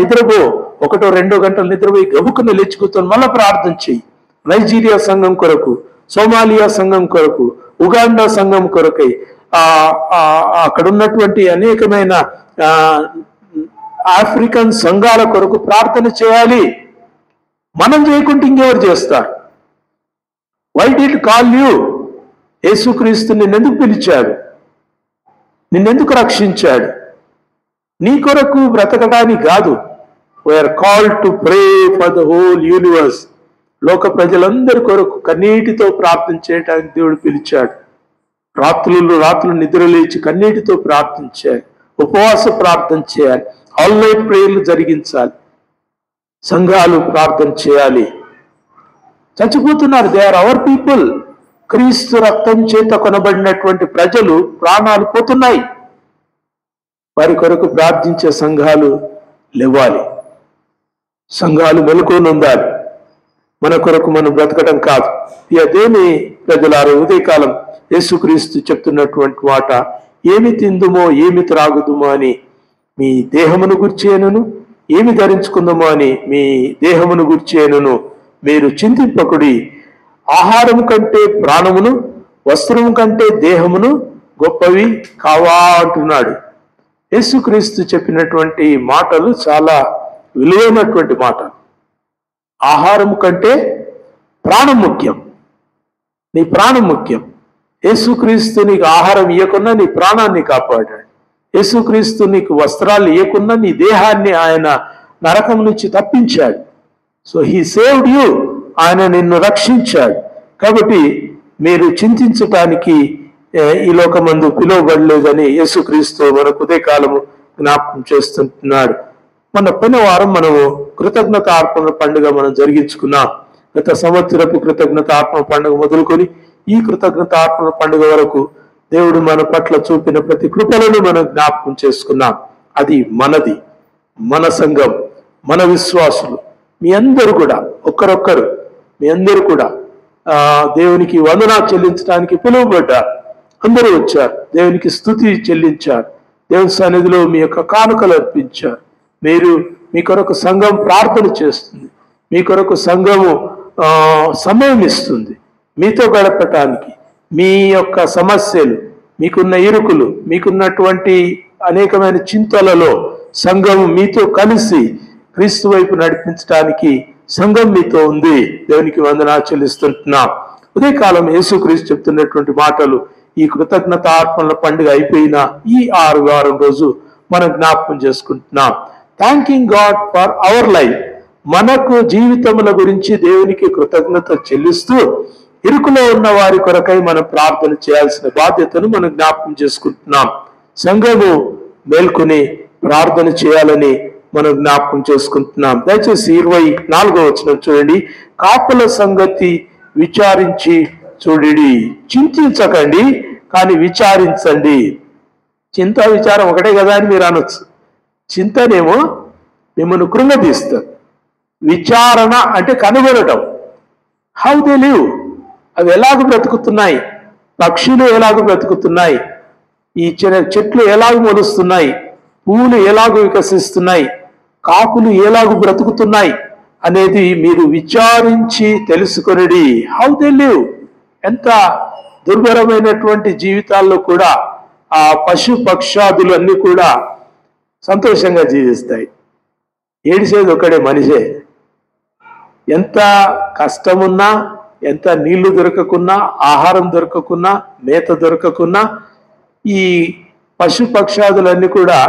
నిద్రపో. 1-2 గంటలు నిద్రపోయి గబుక్కున లేచుకుని మళ్ళీ ప్రార్థన చెయ్యి. నైజీరియా సంఘం కొరకు, సోమాలియా సంఘం కొరకు, ఉగాండా సంఘం కొరకై, అక్కడ ఉన్నటువంటి అనేకమైన ఆఫ్రికన్ సంఘాల కొరకు ప్రార్థన చేయాలి. మనం చేయకుంటే ఇంకెవరు చేస్తారు? Why did call you? యేసుక్రీస్తు నిన్నెందుకు పిలిచాడు? నిన్నెందుకు రక్షించాడు? నీ కొరకు బ్రతకడానికి కాదు. We are called to pray for the whole universe. లోక ప్రజలందరి కొరకు కన్నీటితో ప్రార్థన చేయడానికి దేవుడు పిలిచాడు. రాత్రులు నిద్ర లేచి కన్నీటితో ప్రార్థించాలి, ఉపవాస ప్రార్థన చేయాలి, ఆల్ నైట్ ప్రేయర్లు జరిగించాలి, సంఘాలు ప్రార్థన చేయాలి. చచ్చిపోతున్నారు. They are our people. క్రీస్తు రక్తం చేత కొనబడినటువంటి ప్రజలు ప్రాణాలు పోతున్నాయి. వారి కొరకు ప్రార్థించే సంఘాలు లేవాలి, సంఘాలు మెలకువని ఉండాలి. మన కొరకు మనం బ్రతకడం కాదు. అదేమి ప్రజలారు, ఉదయకాలం యేసుక్రీస్తు చెప్తున్నటువంటి మాట, ఏమి తిందుమో ఏమి త్రాగుదుమో అని మీ దేహమును గుర్చేనను, ఏమి ధరించుకుందామో అని మీ దేహమును గుర్చేనను మీరు చింతింపకుడి. ఆహారం కంటే ప్రాణమును, వస్త్రము కంటే దేహమును గొప్పవి కావా అంటున్నాడు. యేసుక్రీస్తు చెప్పినటువంటి మాటలు చాలా విలువైనటువంటి మాటలు. ఆహారం కంటే ప్రాణం ముఖ్యం, నీ ప్రాణం ముఖ్యం. యేసుక్రీస్తు నీకు ఆహారం ఇవ్వకున్నా నీ ప్రాణాన్ని కాపాడాడు. యేసుక్రీస్తు నీకు వస్త్రాలు ఇవ్వకున్నా నీ దేహాన్ని ఆయన నరకం నుంచి తప్పించాడు. సో హీ సేవ్డ్ యూ, ఆయన నిన్ను రక్షించాడు. కాబట్టి మీరు చింతించటానికి ఈ లోకమందు పిలువబడలేదని యేసుక్రీస్తు మనకు ఉదయకాలము జ్ఞాపకం చేస్తున్నాడు. మన పోయిన వారం మనము కృతజ్ఞత అర్పణ పండుగ మనం జరిగించుకున్నాం. గత సంవత్సరపు కృతజ్ఞత అర్పణ పండుగ మొదలుకొని ఈ కృతజ్ఞత అర్పణ పండుగ వరకు దేవుడు మన పట్ల చూపిన ప్రతి కృపలను మనం జ్ఞాపకం చేసుకున్నాం. అది మనది, మన సంఘం, మన విశ్వాసులు. మీ అందరూ కూడా ఒక్కరొక్కరు మీ అందరూ కూడా దేవునికి వందనా చెల్లించడానికి పిలువబడ్డారు. అందరూ వచ్చారు, దేవునికి స్తుతి చెల్లించారు, దేవుని సన్నిధిలో మీ యొక్క కానుకలు అర్పించారు. మీరు మీ కొరకు సంఘం ప్రార్థన చేస్తుంది, మీ కొరకు సంఘము సమయం ఇస్తుంది మీతో గడపటానికి. మీ యొక్క సమస్యలు, మీకున్న ఇరుకులు, మీకున్నటువంటి అనేకమైన చింతలలో సంఘం మీతో కలిసి క్రీస్తు వైపు నడిపించడానికి సంఘం మీతో ఉంది. దేవునికి వందనాలు చెల్లిస్తుంటున్నాం. ఉదయకాలం యేసుక్రీస్తు చెప్తున్నటువంటి మాటలు ఈ కృతజ్ఞత అర్పణల పండుగ అయిపోయిన ఈ 6వ వారం రోజు మనం జ్ఞాపకం చేసుకుంటున్నాం. Thanking God for our life. మనకు జీవితముల గురించి దేవునికి కృతజ్ఞత చెల్లిస్తూ ఇరుకులో ఉన్న వారి కొరకై మనం ప్రార్థన చేయాల్సిన బాధ్యతను మనం జ్ఞాపకం చేసుకుంటున్నాం. సంఘము మేల్కొని ప్రార్థన చేయాలని మనం జ్ఞాపకం చేసుకుంటున్నాం. దయచేసి 24వ వచనం చూడండి. కాపుల సంగతి విచారించి చూడిడి, చింతించకండి కానీ విచారించండి. చింత విచారం ఒకటే కదా అని మీరు అనొచ్చు. చింతనేమో మిమ్మల్ని కృంగదీస్తారు, విచారణ అంటే కనుగొనటం. హౌ దే లివ్, అవి ఎలాగ బ్రతుకుతున్నాయి, పక్షులు ఎలాగ బ్రతుకుతున్నాయి, ఈ చెట్లు ఎలాగ మొలుస్తున్నాయి, పువ్వులు ఎలాగ వికసిస్తున్నాయి, కాకులు ఎలాగ బ్రతుకుతున్నాయి అనేది మీరు విచారించి తెలుసుకొనిడి. How they live. ఎంత దుర్భరమైనటువంటి జీవితాల్లో కూడా ఆ పశు పక్షాదులు అన్ని కూడా సంతోషంగా జీవిస్తాయి. ఏడిసేది ఒకడే మనిషే. ఎంత కష్టమున్నా, ఎంత నీళ్లు దొరకకున్నా, ఆహారం దొరకకున్నా, మేత దొరకకున్నా ఈ పశు పక్షాదులన్నీ కూడా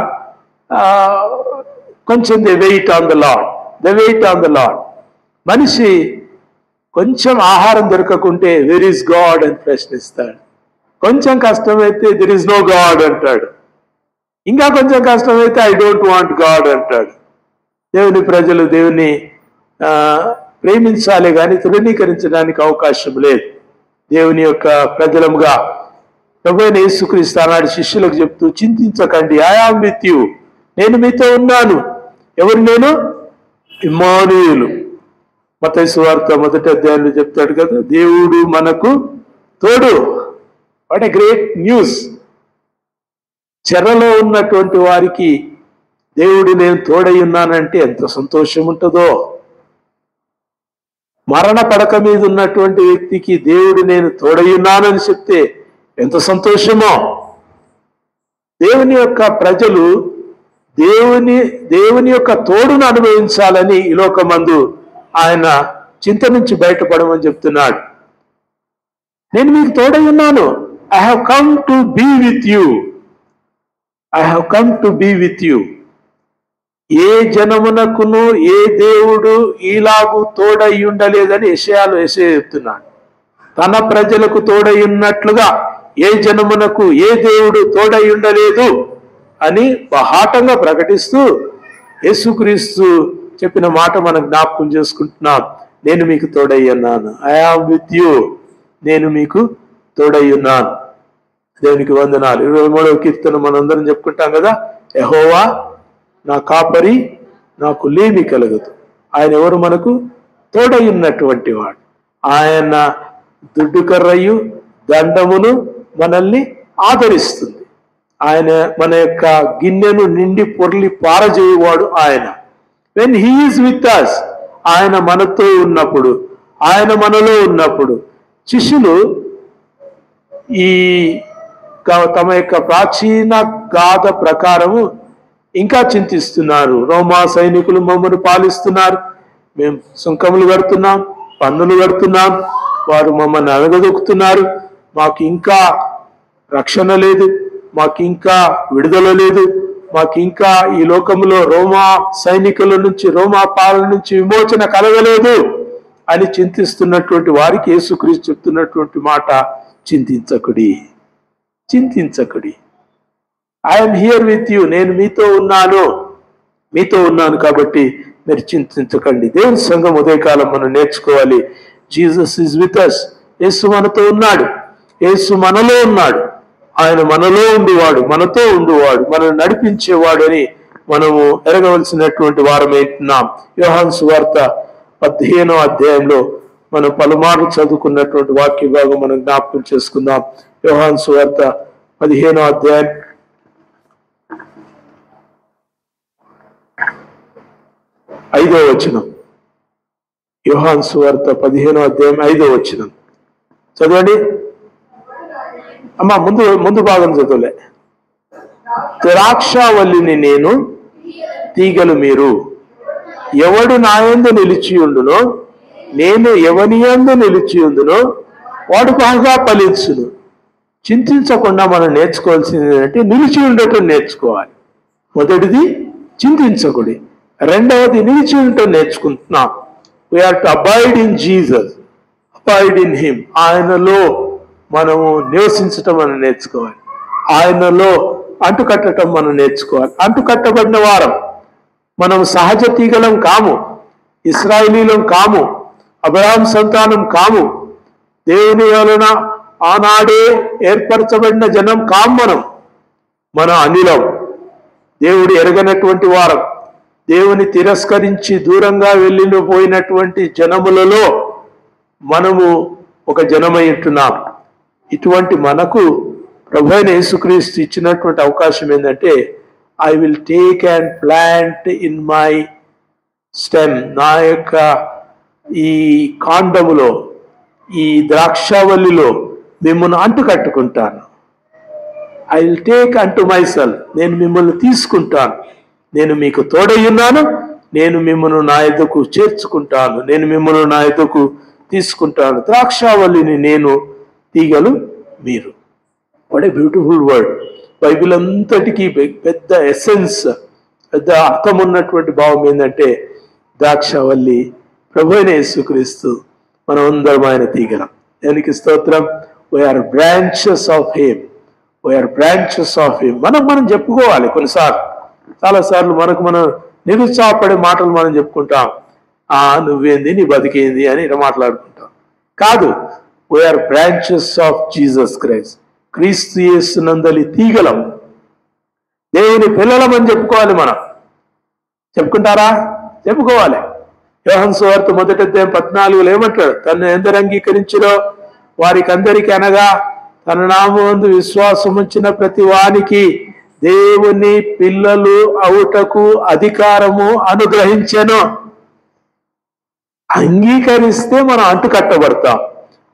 కొంచెం they wait on the Lord. మనిషి కొంచెం ఆహారం దొరకకుంటే వెర్ ఈస్ గాడ్ అని ప్రశ్నిస్తాడు. కొంచెం కష్టమైతే దెర్ ఈస్ నో గాడ్ అంటాడు. ఇంకా కొంచెం కష్టమైతే ఐ డోంట్ వాంట్ గాడ్ అంటాడు. దేవుని ప్రజలు దేవుని ప్రేమించాలి కానీ తృణీకరించడానికి అవకాశం లేదు. దేవుని యొక్క ప్రజలముగా ప్రభువైన యేసుక్రీస్తు ఆనాడు శిష్యులకు చెప్తూ, చింతించకండి, ఐ యామ్ విత్ యు, నేను మీతో ఉన్నాను. ఎవరు నేను? ఇమ్మానుయేలు. మత్తయి సువార్త 1వ అధ్యాయంలో చెప్తాడు కదా, దేవుడు మనకు తోడు. What a great news. చెరలో ఉన్నటువంటి వారికి దేవుడు నేను తోడై ఉన్నానంటే ఎంత సంతోషం ఉంటుందో. మరణ పడక మీద ఉన్నటువంటి వ్యక్తికి దేవుడు నేను తోడై ఉన్నానని చెప్తే ఎంత సంతోషమో. దేవుని యొక్క ప్రజలు దేవుని యొక్క తోడును అనుభవించాలని ఈ లోకమందు ఆయన చింత నుంచి బయటపడమని చెప్తున్నాడు. నేను మీకు తోడై ఉన్నాను. I have come to be with you. ఏ జనమునకును ఏ దేవుడు ఈలాగు తోడై ఉండలేదని యెషయాలో చెప్తున్నాడు. తన ప్రజలకు తోడై ఉన్నట్లుగా ఏ జనమునకు ఏ దేవుడు తోడై ఉండలేదు అని బహాటంగా ప్రకటిస్తూ యేసుక్రీస్తు చెప్పిన మాట మనం జ్ఞాపకం చేసుకుంటున్నాం. నేను మీకు తోడై ఉన్నాను. I am with you. నేను మీకు తోడై ఉన్నాను. దేవునికి వందనాలు. 23వ కీర్తన మనందరం చెప్పుకుంటాం కదా, యెహోవా నా కాపరి, నాకు లేమి కలగదు. ఆయన ఎవరు? మనకు తోడై ఉన్నటువంటి వాడు. ఆయన దుడ్డు కర్రయు దండమును మనల్ని ఆదరిస్తుంది. ఆయన మన యొక్క గిన్నెను నిండి పొర్లి పారజేయువాడు ఆయన. When he is with us, ఆయన మనతో ఉన్నప్పుడు, ఆయన మనలో ఉన్నప్పుడు శిష్యులు ఈ తమ యొక్క ప్రాచీన గాథ ప్రకారము ఇంకా చింతిస్తున్నారు. రోమా సైనికులు మమ్మల్ని పాలిస్తున్నారు, మేము సుంకములు కడుతున్నాం, పన్నులు కడుతున్నాం, వారు మమ్మల్ని అణగదొక్కుతున్నారు, మాకు ఇంకా రక్షణ లేదు, మాకు ఇంకా విడుదల లేదు, మాకు ఇంకా ఈ లోకంలో రోమా సైనికుల నుంచి, రోమా పాలన నుంచి విమోచన కలగలేదు అని చింతిస్తున్నటువంటి వారికి యేసుక్రీస్తు చెప్తున్నటువంటి మాట, చింతించకుడి, చింతించకుడి. I'm here with you. నేను మీతో ఉన్నాను కాబట్టి మీరు చింతించకండి. దేవుని సంఘం ఉదయకాలం మనం నేర్చుకోవాలి. Jesus is with us. యేసు మనతో ఉన్నాడు, యేసు మనలో ఉన్నాడు. ఆయన మనలో ఉండువాడు, మనతో ఉండువాడు, మనల్ని నడిపించేవాడు అని మనము ఎరగవలసినటువంటి వారమేంటున్నాం. యోహాను సువార్త 15వ అధ్యాయంలో మనం పలుమార్లు చదువుకున్నటువంటి వాక్య భాగం మనం జ్ఞాపకం చేసుకుందాం. యోహాను సువార్త 15వ అధ్యాయం 5వ వచనం. యోహాను సువార్త 15వ అధ్యాయం 5వ వచనం చదవండి అమ్మా. ముందు భాగం చదవలే. ద్రాక్షావల్లిని నేను, తీగలు మీరు. ఎవడు నాయందు నిలిచి ఉండునో, నేను ఎవని యందు నిలిచి ఉండునో వాడు బాగా ఫలించును. చింతించకుండా మనం నేర్చుకోవాల్సింది ఏంటంటే నిలిచి ఉండటం నేర్చుకోవాలి. మొదటిది చింతించకుడి, రెండవది నిలిచి ఉండటం నేర్చుకుంటున్నాం. We are to abide in Jesus, abide in him. ఆయనలో మనము నివసించటం మనం నేర్చుకోవాలి, ఆయనలో అంటుకట్టడం మనం నేర్చుకోవాలి. అంటుకట్టబడిన వారం మనం సహజ తీగలం కాము, ఇశ్రాయేలీలం కాము, అబ్రహాం సంతానం కాము, దేవుని వలన ఆనాడే ఏర్పరచబడిన జనం కాము. మన అనిలం, దేవుడు ఎరగనటువంటి వారం, దేవుని తిరస్కరించి దూరంగా వెళ్ళిపోయినటువంటి జనములలో మనము ఒక జనమై ఉంటున్నాం. ఇటువంటి మనకు ప్రభువైన యేసుక్రీస్తు ఇచ్చినటువంటి అవకాశం ఏంటంటే, I will take and plant in my stem. నా యొక్క ఈ కాండములో, ఈ ద్రాక్షావల్లిలో మిమ్మల్ని అంటు కట్టుకుంటాను. I will take unto my self. నేను మిమ్మల్ని తీసుకుంటాను, నేను మీకు తోడయ్యున్నాను, నేను మిమ్మల్ని నా యొద్దకు చేర్చుకుంటాను, నేను మిమ్మల్ని నా యొద్దకు తీసుకుంటాను. ద్రాక్షావల్లిని నేను, తీగలు మీరు. What a beautiful word. Bible అంతటికీ పెద్ద ఎసెన్స్, పెద్ద అర్థం ఉన్నటువంటి భావం ఏంటంటే, ద్రాక్షావల్లి ప్రభువైన యేసుక్రీస్తు, మనం అందరం ఆయన తీగలం. దానికి స్తోత్రం. We are branches of him, we are branches of him. మనం చెప్పుకోవాలి. కొన్నిసార్లు, చాలాసార్లు మనం నిరుత్సాహపడే మాటలు మనం చెప్పుకుంటాం. నువ్వేంది, నీ బతికేంది అని ఇలా మాట్లాడుకుంటాం. కాదు, we are branches of Jesus Christ. క్రీస్తు యేసునందలి తీగలం, దేవుని పిల్లలం అని చెప్పుకోవాలి. మనం చెప్పుకుంటారా? చెప్పుకోవాలి. యోహాను సువార్త 1వ అధ్యాయం 14లో ఏమంటాడు? తను ఎందరు అంగీకరించిరో వారికి అందరికీ, అనగా తన నామమందు విశ్వాసం ఉంచిన ప్రతి వానికి దేవుని పిల్లలు అవుటకు అధికారము అనుగ్రహించెను. అంగీకరిస్తే మనం అంటు కట్టబడతాం,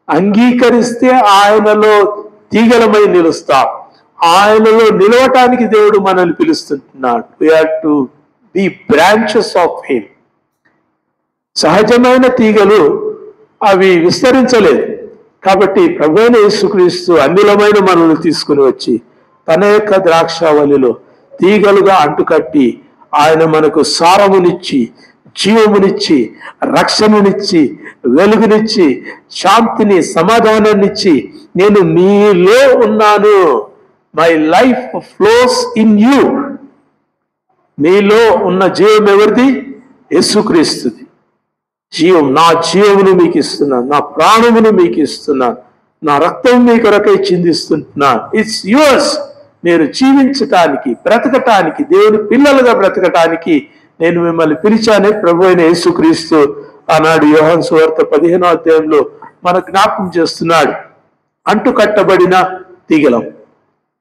అంగీకరిస్తే ఆయనలో తీగలమై నిలుస్తాం. ఆయనలో నిలవటానికి దేవుడు మనల్ని పిలుస్తున్నాడు. We are to be branches of him. సహజమైన తీగలు అవి విస్తరించలేదు. కాబట్టి ప్రభువైన యేసుక్రీస్తు అన్యులమైన మనల్ని తీసుకుని వచ్చి తన యొక్క ద్రాక్షావల్లిలో తీగలుగా అంటుకట్టి ఆయన మనకు సారమునిచ్చి, జీవమునిచ్చి, రక్షణనిచ్చి, వెలుగునిచ్చి, శాంతిని, సమాధానాన్నిచ్చి, నేను మీలో ఉన్నాను, my life flows in you. మీలో ఉన్న జీవం ఎవరిది? యేసుక్రీస్తుది జీవం. నా జీవమును మీకు ఇస్తున్నాను, నా ప్రాణమును మీకు ఇస్తున్నాను, నా రక్తం మీ కొరకై చిందిస్తున్నాను. It's yours. మీరు జీవించటానికి, బ్రతకటానికి, దేవుని పిల్లలుగా బ్రతకటానికి నేను మిమ్మల్ని పిలిచానే ప్రభు అయిన యేసుక్రీస్తు ఆనాడు యోహాను సువార్త 15వ అధ్యాయంలో మన జ్ఞాపకం చేస్తున్నాడు. అంటు కట్టబడిన తీగలం.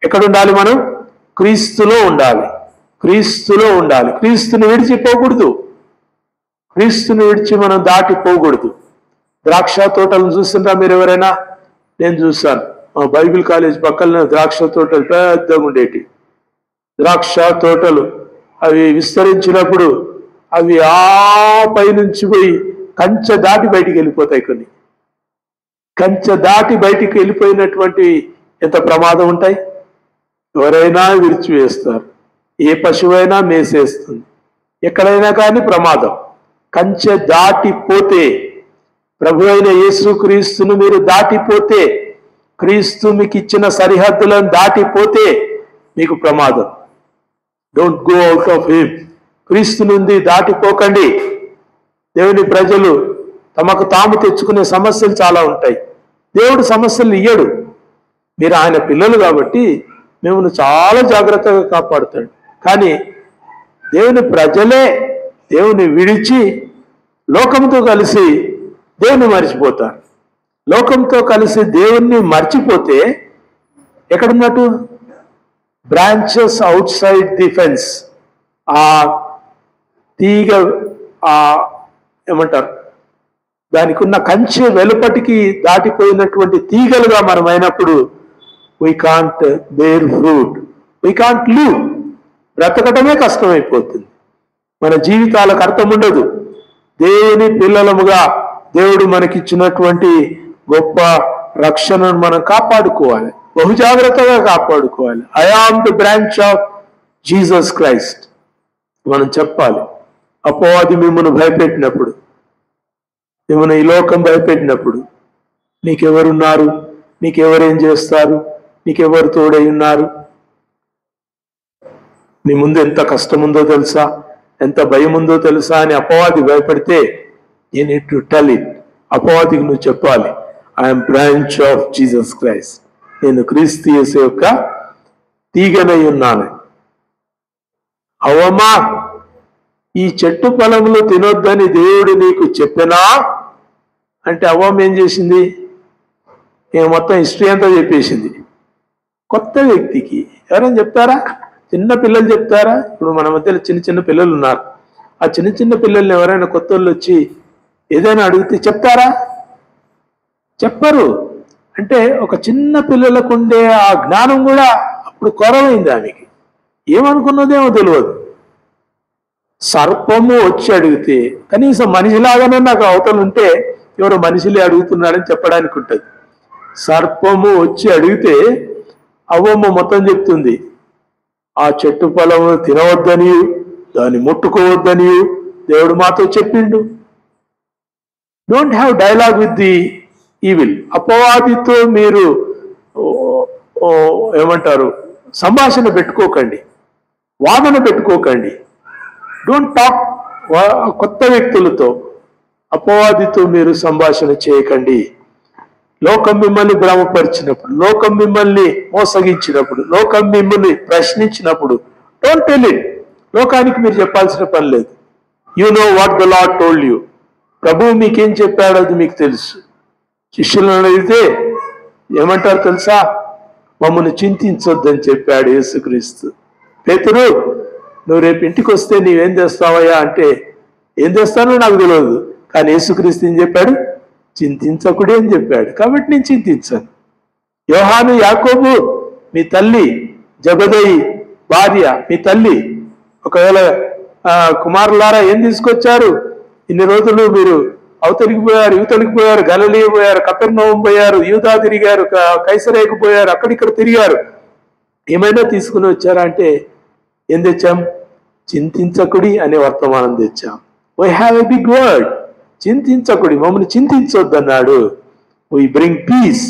ఎక్కడుండాలి మనం? క్రీస్తులో ఉండాలి. క్రీస్తులో ఉండాలి. క్రీస్తుని విడిచిపోకూడదు. క్రీస్తుని విడిచి మనం దాటిపోకూడదు. ద్రాక్ష తోటలను చూస్తుంటా మీరు ఎవరైనా? నేను చూస్తాను. మా బైబిల్ కాలేజ్ పక్కన ద్రాక్ష తోటలు పెద్దగా ఉండేటి. ద్రాక్ష తోటలు అవి విస్తరించినప్పుడు అవి ఆ పైనుంచి పోయి కంచె దాటి బయటికి వెళ్ళిపోతాయి. కొన్ని కంచె దాటి బయటికి వెళ్ళిపోయినటువంటి ఎంత ప్రమాదం ఉంటాయి. ఎవరైనా విరిచివేస్తారు. ఏ పశువైనా మేసేస్తుంది. ఎక్కడైనా కానీ ప్రమాదం. కంచె దాటిపోతే, ప్రభు అయిన యేసుక్రీస్తును మీరు దాటిపోతే, క్రీస్తు మీకు ఇచ్చిన సరిహద్దులను దాటిపోతే మీకు ప్రమాదం. Don't go out of him. క్రీస్తు నుండి దాటిపోకండి. దేవుని ప్రజలు తమకు తాము తెచ్చుకునే సమస్యలు చాలా ఉంటాయి. దేవుడు సమస్యలు ఇయ్యడు. మీరు ఆయన పిల్లలు కాబట్టి మిమ్మల్ని చాలా జాగ్రత్తగా కాపాడుతాడు. కానీ దేవుని ప్రజలే దేవుని విడిచి లోకంతో కలిసి దేవుని మర్చిపోతారు. లోకంతో కలిసి దేవుణ్ణి మర్చిపోతే ఎక్కడున్నట్టు? Branches outside the fence. ఆ తీగ ఏమంటారు, దానికి ఉన్న కంచె వెలుపటికి దాటిపోయినటువంటి తీగలుగా మనం అయినప్పుడు we can't bear fruit, we can't live. బ్రతకటమే కష్టమైపోతుంది. మన జీవితాలకు అర్థం ఉండదు. దేవుని పిల్లలముగా దేవుడు మనకిచ్చినటువంటి గొప్ప రక్షణను మనం కాపాడుకోవాలి. బహు జాగ్రత్తగా కాపాడుకోవాలి. I am the branch of Jesus Christ మనం చెప్పాలి. అపవాది మిమ్మల్ని భయపెట్టినప్పుడు, మిమ్మల్ని ఈ లోకం భయపెట్టినప్పుడు, నీకెవరున్నారు, నీకెవరేం చేస్తారు, నీకెవరు తోడై ఉన్నారు, నీ ముందు ఎంత కష్టం ఉందో తెలుసా, ఎంత భయం ఉందో తెలుసా అని అపవాది భయపడితే you need to tell it. అపవాదికి నువ్వు చెప్పాలి, I'm branch of Jesus Christ. నేను క్రీస్తు యేసు యొక్క తీగనై ఉన్నాను. అవమా, ఈ చెట్టు ఫలములు తినొద్దని దేవుడు నీకు చెప్పినా అంటే అవ్వమ్మ ఏం చేసింది? నేను మొత్తం హిస్టరీ అంతా చెప్పేసింది. కొత్త వ్యక్తికి ఎవరైనా చెప్తారా? చిన్న పిల్లలు చెప్తారా? ఇప్పుడు మన మధ్యలో చిన్న చిన్న పిల్లలు ఉన్నారు. ఆ చిన్న చిన్న పిల్లల్ని ఎవరైనా కొత్త వాళ్ళు వచ్చి ఏదైనా అడిగితే చెప్తారా? చెప్పరు. అంటే ఒక చిన్న పిల్లలకు ఉండే ఆ జ్ఞానం కూడా అప్పుడు కొరవైంది. ఆమెకి ఏమనుకున్నదేమో తెలియదు. సర్పము వచ్చి అడిగితే కనీసం మనిషిలాగానే నాకు అవతలు ఉంటే ఎవరో మనిషిలే అడుగుతున్నాడని చెప్పడానికి ఉంటుంది. సర్పము వచ్చి అడిగితే అవ్వమ్మ మొత్తం చెప్తుంది. ఆ చెట్టు ఫలము తినవద్దని, దాన్ని ముట్టుకోవద్దని దేవుడు మాతో చెప్పిండు. Don't have dialogue with the evil. అపవాదితో మీరు ఏమంటారు, సంభాషణ పెట్టుకోకండి, వాదన పెట్టుకోకండి. Don't talk. కొత్త వ్యక్తులతో, అపవాదితో మీరు సంభాషణ చేయకండి. లోకం మిమ్మల్ని భ్రమపరిచినప్పుడు, లోకం మిమ్మల్ని మోసగించినప్పుడు, లోకం మిమ్మల్ని ప్రశ్నించినప్పుడు డోంట్ టెల్ ఇట్. లోకానికి మీరు చెప్పాల్సిన పని లేదు. You know what the lord told you. ప్రభువు మీకేం చెప్పాడో అది మీకు తెలుసు. శిష్యులను అడిగితే ఏమంటారు తెలుసా? మమ్మల్ని చింతించొద్దని చెప్పాడు యేసుక్రీస్తు. పేతురు, నువ్వు రేపు ఇంటికి వస్తే నీవేం చేస్తావయ్యా అంటే, ఏం చేస్తానో నాకు తెలియదు, కానీ యేసుక్రీస్తు ఏం చెప్పాడు? చింతించకుడే అని చెప్పాడు. కాబట్టి నేను చింతించాను. యోహాను, యాకోబు మీ తల్లి, జబదయి భార్య మీ తల్లి, ఒకవేళ కుమారులారా ఏం తీసుకొచ్చారు? ఇన్ని రోజులు మీరు అవతలికి పోయారు, యువతలికి పోయారు, గలిలయ పోయారు, కపెర్నహూము పోయారు, యూదా తిరిగారు, కైసరేకు పోయారు, అక్కడిక్కడ తిరిగారు, ఏమైనా తీసుకుని వచ్చారా అంటే ఏం తెచ్చాం? చింతించకుడి అనే వర్తమానం తెచ్చాం. Why have a big word. చింతించకుడి, మమ్మల్ని చింతించొద్దన్నాడు. We bring peace.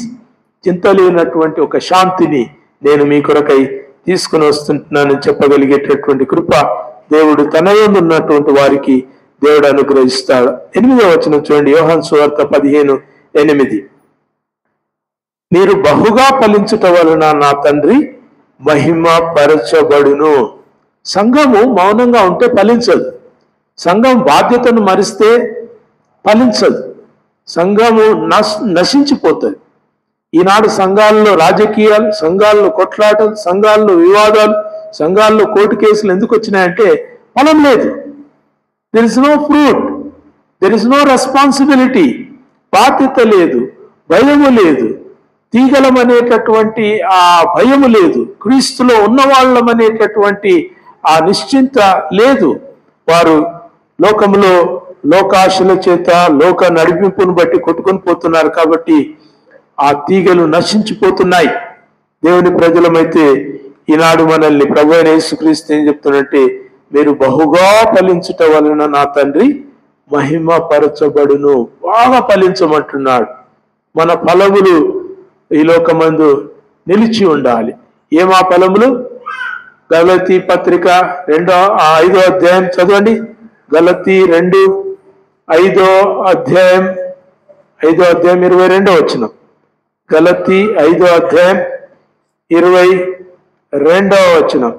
చింతలేనటువంటి ఒక శాంతిని నేను మీ కొరకై తీసుకుని వస్తుంటున్నానని చెప్పగలిగేటటువంటి కృప దేవుడు తన యందు ఉన్నటువంటి వారికి దేవుడు అనుగ్రహిస్తాడు. 8వ వచనం చూడండి, యోహాను సువార్త 15:8. మీరు బహుగా ఫలించుట వలన నా తండ్రి మహిమ పరచబడును. సంఘము మౌనంగా ఉంటే ఫలించదు. సంఘం బాధ్యతను మరిస్తే ఫలించదు. సంఘము నశించిపోతుంది. ఈనాడు సంఘాల్లో రాజకీయాలు, సంఘాల్లో కొట్లాటలు, సంఘాల్లో వివాదాలు, సంఘాల్లో కోర్టు కేసులు ఎందుకు వచ్చినాయంటే ఫలం లేదు. There is no fruit, there is no responsibility. బాధ్యత లేదు, భయము లేదు, తీగలం అనేటటువంటి ఆ భయము లేదు, క్రీస్తులో ఉన్నవాళ్ళం అనేటటువంటి ఆ నిశ్చింత లేదు. వారు లోకంలో లోకాశల చేత లోక నడిపింపును బట్టి కొట్టుకొని పోతున్నారు. కాబట్టి ఆ తీగలు నశించిపోతున్నాయి. దేవుని ప్రజలమైతే ఈనాడు మనల్ని ప్రభు అయిన యేసుక్రీస్తు ఏం చెప్తున్నట్టే, మీరు బహుగా ఫలించుట వలన నా తండ్రి మహిమ పరచబడును. బాగా ఫలించమంటున్నాడు. మన ఫలములు ఈ లోకమందు నిలిచి ఉండాలి. ఏమా ఫలములు? గలతీ పత్రిక 5వ అధ్యాయం చదవండి. గలతీ 5వ అధ్యాయం 22వ వచనం. గలతీ 5వ అధ్యాయం 22వ వచనం.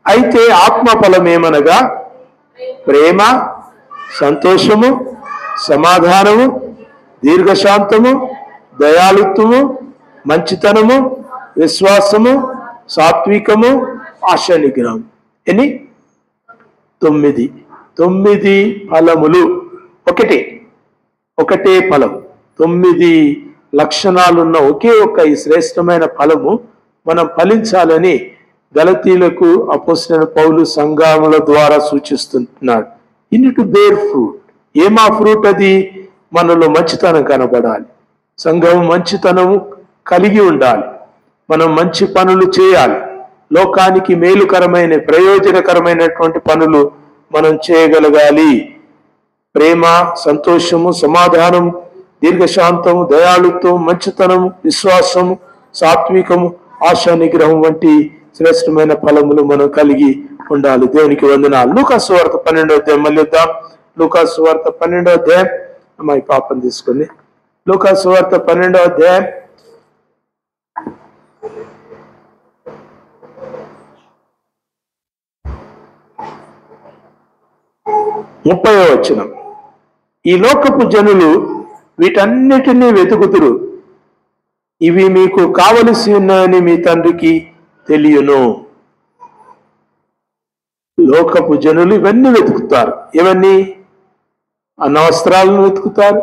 అయితే ఆత్మఫలం ఏమనగా ప్రేమ, సంతోషము, సమాధానము, దీర్ఘశాంతము, దయాళుత్వము, మంచితనము, విశ్వాసము, సాత్వికము, ఆశా నిగ్రహం. 9 ఫలములు. ఒకటే ఫలం. 9 లక్షణాలున్న ఒకే ఒక్క ఈ శ్రేష్టమైన ఫలము మనం ఫలించాలని గలతీలకు అపోస్తలుడైన పౌలు సంఘముల ద్వారా సూచిస్తున్నాడు. You need to bear fruit. ఏమా ఫ్రూట్? అది మనలో మంచితనం కనబడాలి. సంఘం మంచితనము కలిగి ఉండాలి. మనం మంచి పనులు చేయాలి. లోకానికి మేలుకరమైన, ప్రయోజనకరమైనటువంటి పనులు మనం చేయగలగాలి. ప్రేమ, సంతోషము, సమాధానం, దీర్ఘశాంతము, దయాళుత్వం, మంచితనము, విశ్వాసము, సాత్వికము, ఆశా నిగ్రహం వంటి శ్రేష్టమైన ఫలములు మనం కలిగి ఉండాలి. దేవునికి వందనాలు. లూకాసు వార్త 12వ అధ్యాయం మళ్ళీ వద్దాం. లూకాసు వార్త 12వ అధ్యాయం. అమ్మాయి పాపం తీసుకొని లూకాసు వార్త 12వ అధ్యాయం 30వ వచనం. ఈ లోకపు జనులు వీటన్నిటినీ వెతుకుతురు, ఇవి మీకు కావలసి ఉన్నాయని మీ తండ్రికి తెలియను. లోకపు జనులు ఇవన్నీ వెతుకుతారు. ఇవన్నీ అన్నవస్త్రాలను వెతుకుతారు,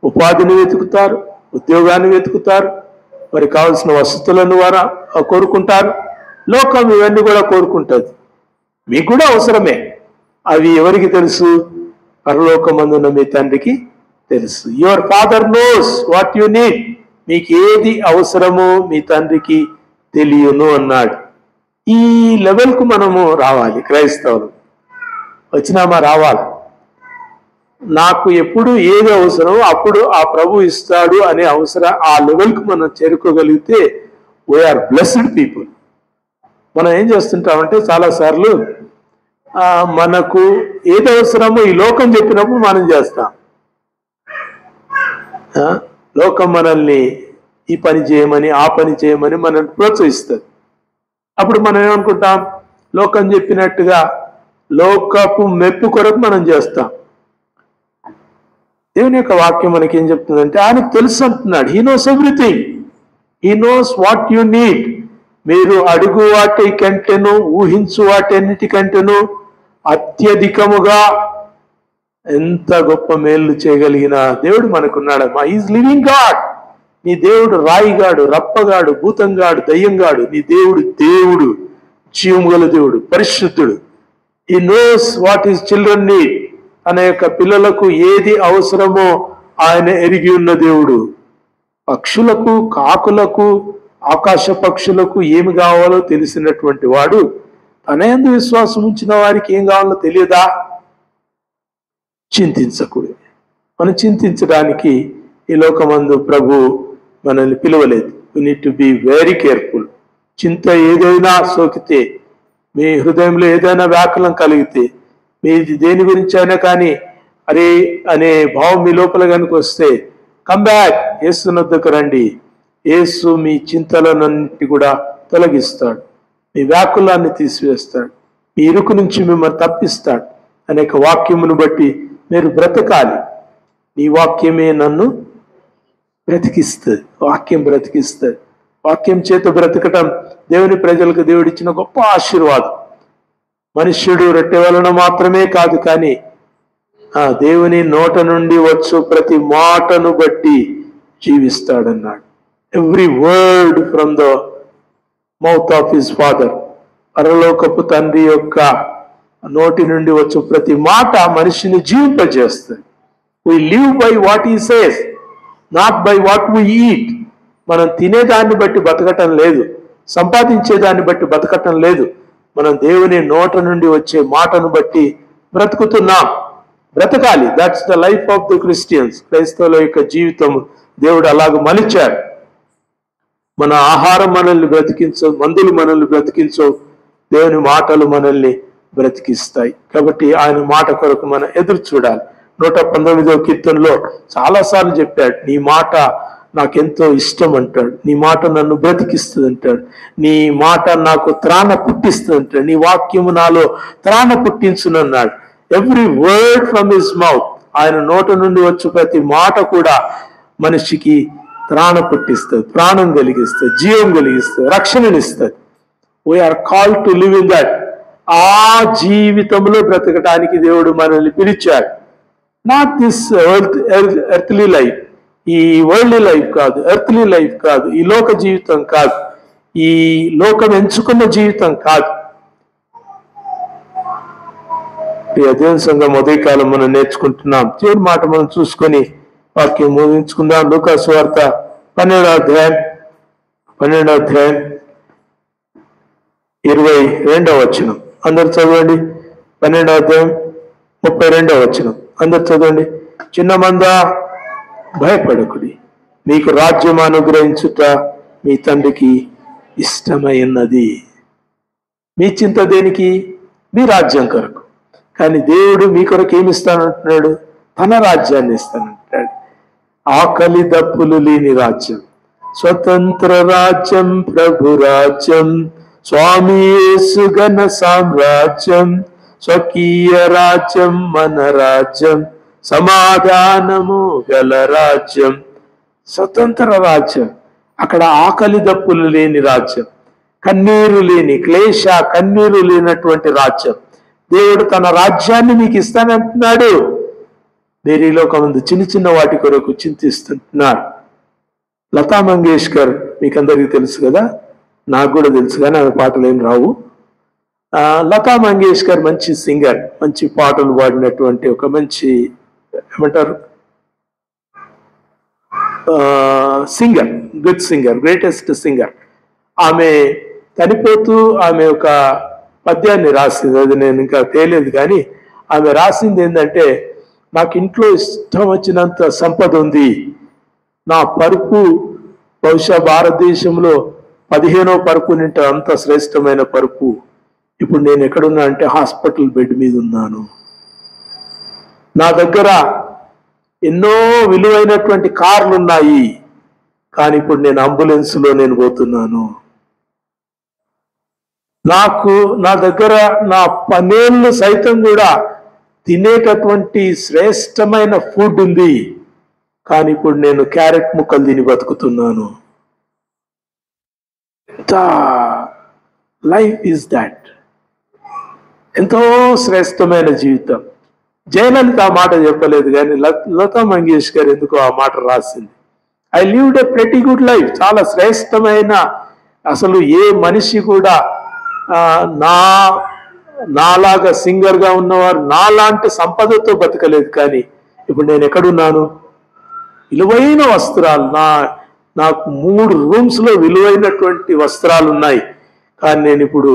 ఉపాధిని వెతుకుతారు, ఉద్యోగాన్ని వెతుకుతారు, మరి కావలసిన వసతులను వారు కోరుకుంటారు. లోకం ఇవన్నీ కూడా కోరుకుంటుంది. మీకు కూడా అవసరమే. అవి ఎవరికి తెలుసు? పరలోకమందున్న మీ తండ్రికి తెలుసు. Your father knows what you need. మీకు ఏది అవసరమో మీ తండ్రికి తెలియను అన్నాడు. ఈ లెవెల్కు మనము రావాలి. క్రైస్తవులు వచ్చినామా? రావాలి. నాకు ఎప్పుడు ఏది అవసరమో అప్పుడు ఆ ప్రభు ఇస్తాడు అనే ఆ లెవెల్కు మనం చేరుకోగలిగితే వీఆర్ బ్లెస్డ్ పీపుల్. మనం ఏం చేస్తుంటామంటే చాలాసార్లు మనకు ఏది అవసరమో ఈ లోకం చెప్పినప్పుడు మనం చేస్తాం. లోకం మనల్ని ఈ పని చేయమని, ఆ పని చేయమని మనల్ని ప్రోత్సహిస్తుంది. అప్పుడు మనం ఏమనుకుంటాం? లోకం చెప్పినట్టుగా లోకపు మెప్పు కొరకు మనం చేస్తాం. దేవుని యొక్క వాక్యం మనకి ఏం చెప్తుందంటే, ఆయనకు తెలుసు అంటున్నాడు. He knows everything. He knows what you need. మీరు అడుగు వాటి కంటేను, ఊహించు వాటన్నిటికంటేను అత్యధికముగా ఎంత గొప్ప మేలు చేయగలిగిన దేవుడు మనకున్నాడమ్మా. Is living God. నీ దేవుడు రాయిగాడు, రప్పగాడు, భూతంగాడు, దయ్యంగాడు. నీ దేవుడు జీవము గల దేవుడు, పరిశుద్ధుడు. He knows what is children need. తన యొక్క పిల్లలకు ఏది అవసరమో ఆయన ఎరిగి ఉన్న దేవుడు. పక్షులకు, కాకులకు, ఆకాశ పక్షులకు ఏమి కావాలో తెలిసినటువంటి వాడు తన యందు విశ్వాసం ఉంచిన వారికి ఏం కావాలో తెలియదా? చింతించకూడదు. మనం చింతించడానికి ఈ లోకమందు ప్రభు మనల్ని పిలవలేదు. We need to be very careful. చింత ఏదైనా సోకితే, మీ హృదయంలో ఏదైనా వ్యాకులం కలిగితే, మీది దేని గురించి అయినా కానీ అరే అనే భావం మీ లోపల కనుక వస్తే, కమ్ బ్యాక్, యేసు వద్దకు రండి. యేసు మీ చింతలన్నింటి కూడా తొలగిస్తాడు, మీ వ్యాకులాన్ని తీసివేస్తాడు, మీ ఇరుకు నుంచి మిమ్మల్ని తప్పిస్తాడు. అనేక వాక్యమును బట్టి మీరు బ్రతకాలి. నీ వాక్యమే నన్ను బ్రతికిస్తుంది. వాక్యం బ్రతికిస్తుంది. వాక్యం చేత బ్రతకటం దేవుని ప్రజలకు దేవుడిచ్చిన గొప్ప ఆశీర్వాదం. మనుష్యుడు రొట్టె వలన మాత్రమే కాదు, కానీ దేవుని నోట నుండి వచ్చు ప్రతి మాటను బట్టి జీవిస్తాడన్నాడు. Every word from the mouth of his father. పరలోకపు తండ్రి యొక్క నోటి నుండి వచ్చు ప్రతి మాట మనిషిని జీవింపజేస్తుంది. We live by what he says, not by what we eat. మనం తినేదాన్ని బట్టి బతకటం లేదు, సంపాదించేదాన్ని బట్టి బతకటం లేదు. మనం దేవుని నోట నుండి వచ్చే మాటను బట్టి బ్రతుకుతున్నాం. బ్రతకాలి. That's the life of the Christians. క్రైస్తవుల యొక్క జీవితం దేవుడు అలాగ మలిచాడు. మన ఆహారం మనల్ని బ్రతికించవు, మందులు మనల్ని బ్రతికించవు, దేవుని మాటలు మనల్ని బ్రతికిస్తాయి. కాబట్టి ఆయన మాట కొరకు మనం ఎదురు చూడాలి. 119వ కీర్తనలో చాలాసార్లు చెప్పాడు, నీ మాట నాకెంతో ఇష్టం అంటాడు, నీ మాట నన్ను బ్రతికిస్తుంది అంటాడు, నీ మాట నాకు త్రాణ పుట్టిస్తుంది అంటాడు, నీ వాక్యము నాలో త్రాణ పుట్టించునన్నాడు. Every word from his mouth, ఆయన నోట నుండి వచ్చే ప్రతి మాట కూడా మనిషికి త్రాణ పుట్టిస్తుంది, ప్రాణం కలిగిస్తుంది, జీవం కలిగిస్తుంది, రక్షణనిస్తుంది. We are called to live in that. ఆ జీవితంలో బ్రతకటానికి దేవుడు మనల్ని పిలిచాడు. నాట్ దిస్ ఎర్త్లీ లైఫ్, ఈ వరల్డ్లీ లైఫ్ కాదు, ఎర్త్లీ లైఫ్ కాదు, ఈ లోక జీవితం కాదు, ఈ లోకం ఎంచుకున్న జీవితం కాదు. దేవుని సంఘం ఉదయకాలం మనం నేర్చుకుంటున్నాం. చివరి మాట మనం చూసుకొని వాక్యం ముగించుకుందాం. లూకాసు వార్త 12వ అధ్యాయం 22వ వచనం అందరు చదవండి. 12వ అధ్యాయం 32వ వచనం అందరు చదవండి. చిన్న మంద భయపడకుడి, మీకు రాజ్యం అనుగ్రహించుట మీ తండ్రికి ఇష్టమైనది. మీ చింత దేనికి? మీ రాజ్యం కొరకు. కానీ దేవుడు మీ కొరకు ఏమి ఇస్తానంటున్నాడు? తన రాజ్యాన్ని ఇస్తానంటున్నాడు. ఆకలి దప్పులు లేని రాజ్యం, స్వతంత్ర రాజ్యం, ప్రభు రాజ్యం, స్వామి యేసు ఘన సామ్రాజ్యం, స్వకీయ రాజ్యం, మన రాజ్యం, సమాధానము గల రాజ్యం, స్వతంత్ర రాజ్యం. అక్కడ ఆకలి దప్పులు లేని రాజ్యం, కన్నీరు లేని, క్లేశ కన్నీరు లేనటువంటి రాజ్యం. దేవుడు తన రాజ్యాన్ని మీకు ఇస్తానంటున్నాడు. మీరు ఈ లోకమందు చిన్న చిన్న వాటి కొరకు చింతిస్తున్నారు. లతా మంగేష్కర్ మీకు అందరికీ తెలుసు కదా, నాకు కూడా తెలుసు, కానీ ఆమె పాటలు ఏం రావు. లతా మంగేష్కర్ మంచి సింగర్, మంచి పాటలు పాడినటువంటి ఒక మంచి ఏమంటారు singer, good singer, greatest singer. ఆమె చనిపోతూ ఆమె ఒక పద్యాన్ని రాసింది, అది నేను ఇంకా తేలేదు, కానీ ఆమె రాసింది ఏంటంటే, నాకు ఇంట్లో ఇష్టం వచ్చినంత సంపద ఉంది, నా పరుపు బహుశా భారతదేశంలో 15వ పరుపు నింటే అంత శ్రేష్టమైన పరుపు. ఇప్పుడు నేను ఎక్కడున్నా అంటే హాస్పిటల్ బెడ్ మీద ఉన్నాను. నా దగ్గర ఎన్నో విలువైనటువంటి కార్లు ఉన్నాయి, కానీ ఇప్పుడు నేను అంబులెన్స్లో నేను పోతున్నాను. నా దగ్గర నా పనేళ్ళు సైతం కూడా తినేటటువంటి శ్రేష్టమైన ఫుడ్ ఉంది, కానీ ఇప్పుడు నేను క్యారెట్ ముక్కలు తిని బతుకుతున్నాను. ఎంత లైఫ్ ఈజ్ దాట్, ఎంతో శ్రేష్టమైన జీవితం. జయలలిత ఆ మాట చెప్పలేదు, కానీ లతా మంగేష్కర్ ఎందుకో ఆ మాట రాసింది. I lived a pretty good life. చాలా శ్రేష్టమైన, అసలు ఏ మనిషి కూడా నాలాగా సింగర్గా ఉన్నవారు నాలాంటి సంపదతో బతకలేదు, కానీ ఇప్పుడు నేను ఎక్కడున్నాను? విలువైన వస్త్రాలు, నాకు 3 రూమ్స్లో విలువైనటువంటి వస్త్రాలు ఉన్నాయి, కానీ నేను ఇప్పుడు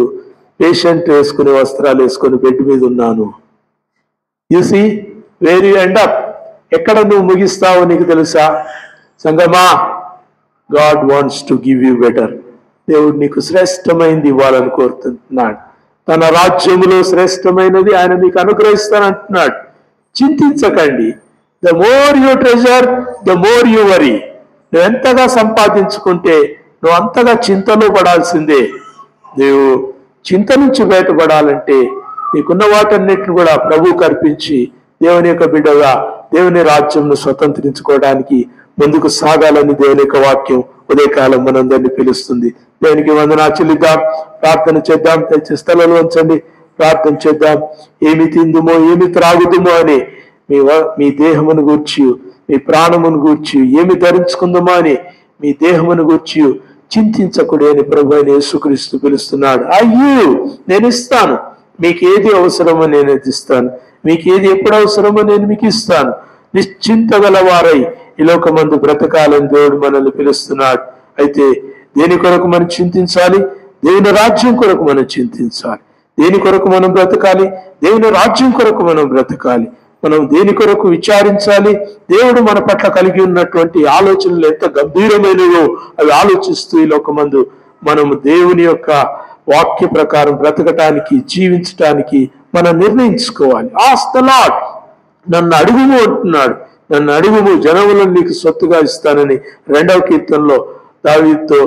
పేషెంట్ వేసుకునే వస్త్రాలు వేసుకొని బెడ్ మీద ఉన్నాను. You see where you end up. ఎక్కడ నువ్వు ముగిస్తావో నీకు తెలుసా? సంగమా, God wants to give you better. దేవుడు నీకు శ్రేష్టమైనది ఇవ్వాలని కోరుతున్నాడు. తన రాజ్యములో శ్రేష్టమైనది ఆయన మీకు అనుగ్రహిస్తానంటున్నాడు. చింతించకండి. The more you treasure, the more you worry. నువ్వు ఎంతగా సంపాదించుకుంటే నువ్వు అంతగా చింతలో పడాల్సిందే. నువ్వు చింత నుంచి బయటపడాలంటే నీకున్న వాటన్నిటిని కూడా ప్రభువుకు అర్పించి దేవుని యొక్క బిడ్డగా దేవుని రాజ్యంను స్వతంత్రించుకోవడానికి ముందుకు సాగాలని దేవుని యొక్క వాక్యం ఉదయకాలం మనందరినీ పిలుస్తుంది. దేవునికి వందనా చెల్లిద్దాం, ప్రార్థన చేద్దాం. తెచ్చే స్థలంలో ఉంచండి, ప్రార్థన చేద్దాం. ఏమి తిందుమో ఏమి త్రాగుదుమో అని మీ దేహమును గూర్చి, మీ ప్రాణమును గూర్చి, ఏమి ధరించుకుందామో అని మీ దేహమును గూర్చి చింతించకుడి అని ప్రభు అయిన యేసుక్రీస్తు పిలుస్తున్నాడు. అయ్యో, నేను ఇస్తాను. మీకు ఏది అవసరమో నేను ఇస్తాను. మీకు ఏది ఎప్పుడు అవసరమో నేను మీకు ఇస్తాను. నిశ్చింత గలవారై ఈ లోకమందు బ్రతకాలని దేవుడు మనల్ని పిలుస్తున్నాడు. అయితే దేని కొరకు మనం చింతించాలి? దేవుని రాజ్యం కొరకు మనం చింతించాలి. దేని కొరకు మనం బ్రతకాలి? దేవుని రాజ్యం కొరకు మనం బ్రతకాలి. మనం దేని కొరకు విచారించాలి? దేవుడు మన పట్ల కలిగి ఉన్నటువంటి ఆలోచనలు ఎంత గంభీరమైనవో అవి ఆలోచిస్తూ ఈ లోకమందు మనము దేవుని యొక్క వాక్య ప్రకారం బ్రతకటానికి, జీవించటానికి మనం నిర్ణయించుకోవాలి. Ask the lord. నన్ను అడుగుము అంటున్నాడు. నన్ను అడుగుము, జనములను నీకు సొత్తుగా ఇస్తానని 2వ కీర్తనలో దావీదుతో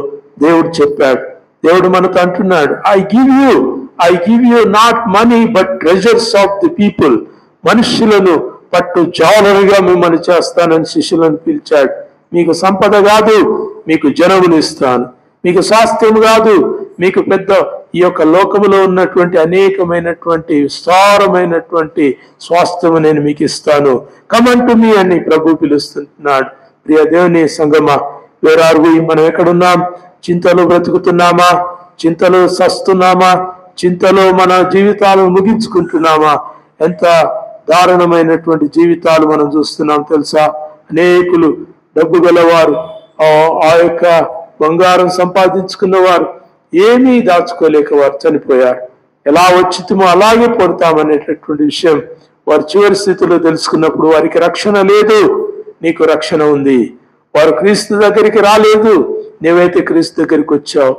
దేవుడు చెప్పాడు. దేవుడు మనతో అంటున్నాడు, I give you not money but treasures of the people. మనుష్యులను పట్టు జాలరుగా మిమ్మల్ని చేస్తానని శిష్యులను పిలిచాడు. మీకు సంపద కాదు, మీకు జనమును ఇస్తాను. మీకు స్వాస్థ్యం కాదు, మీకు పెద్ద ఈ యొక్క లోకములో ఉన్నటువంటి అనేకమైనటువంటి విస్తారమైనటువంటి స్వాస్థ్యము నేను మీకు ఇస్తాను. కమన్ టు మీ అని ప్రభు పిలుస్తున్నాడు. ప్రియ దేవుని సంగమా, వేర్ ఆర్ వి? మనం ఎక్కడున్నాం? చింతలో బ్రతుకుతున్నామా? చింతలో సస్తున్నామా? చింతలో మన జీవితాలను ముగించుకుంటున్నామా? ఎంత దారుణమైనటువంటి జీవితాలు మనం చూస్తున్నాం తెలుసా? అనేకులు డబ్బు గలవారు, ఆ యొక్క బంగారం సంపాదించుకున్నవారు ఏమీ దాచుకోలేక వారు చనిపోయారు. ఎలా వచ్చితమో అలాగే పడతామనేటటువంటి విషయం వారు చివరి స్థితిలో తెలుసుకున్నప్పుడు వారికి రక్షణ లేదు, నీకు రక్షణ ఉంది. వారు క్రీస్తు దగ్గరికి రాలేదు, నీవైతే క్రీస్తు దగ్గరికి వచ్చావు.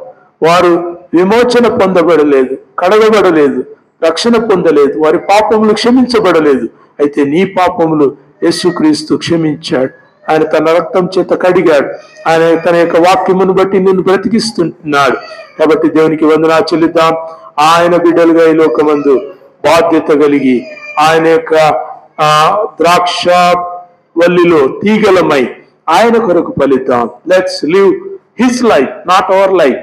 వారు విమోచన పొందబడలేదు, కడగబడలేదు, రక్షణ పొందలేదు, వారి పాపములు క్షమించబడలేదు. అయితే నీ పాపములు యేసుక్రీస్తు క్షమించాడు. ఆయన తన రక్తం చేత కడిగాడు. ఆయన తన యొక్క వాక్యమును బట్టి నిన్ను బ్రతికిస్తున్నాడు. కాబట్టి దేవునికి వందనా చెల్లిద్దాం. ఆయన బిడ్డలుగా ఈ లోకమందు బాధ్యత కలిగి ఆయన యొక్క ద్రాక్ష వల్లిలో తీగలమై ఆయన కొరకు ఫలిద్దాం. Let's live his life, not our life.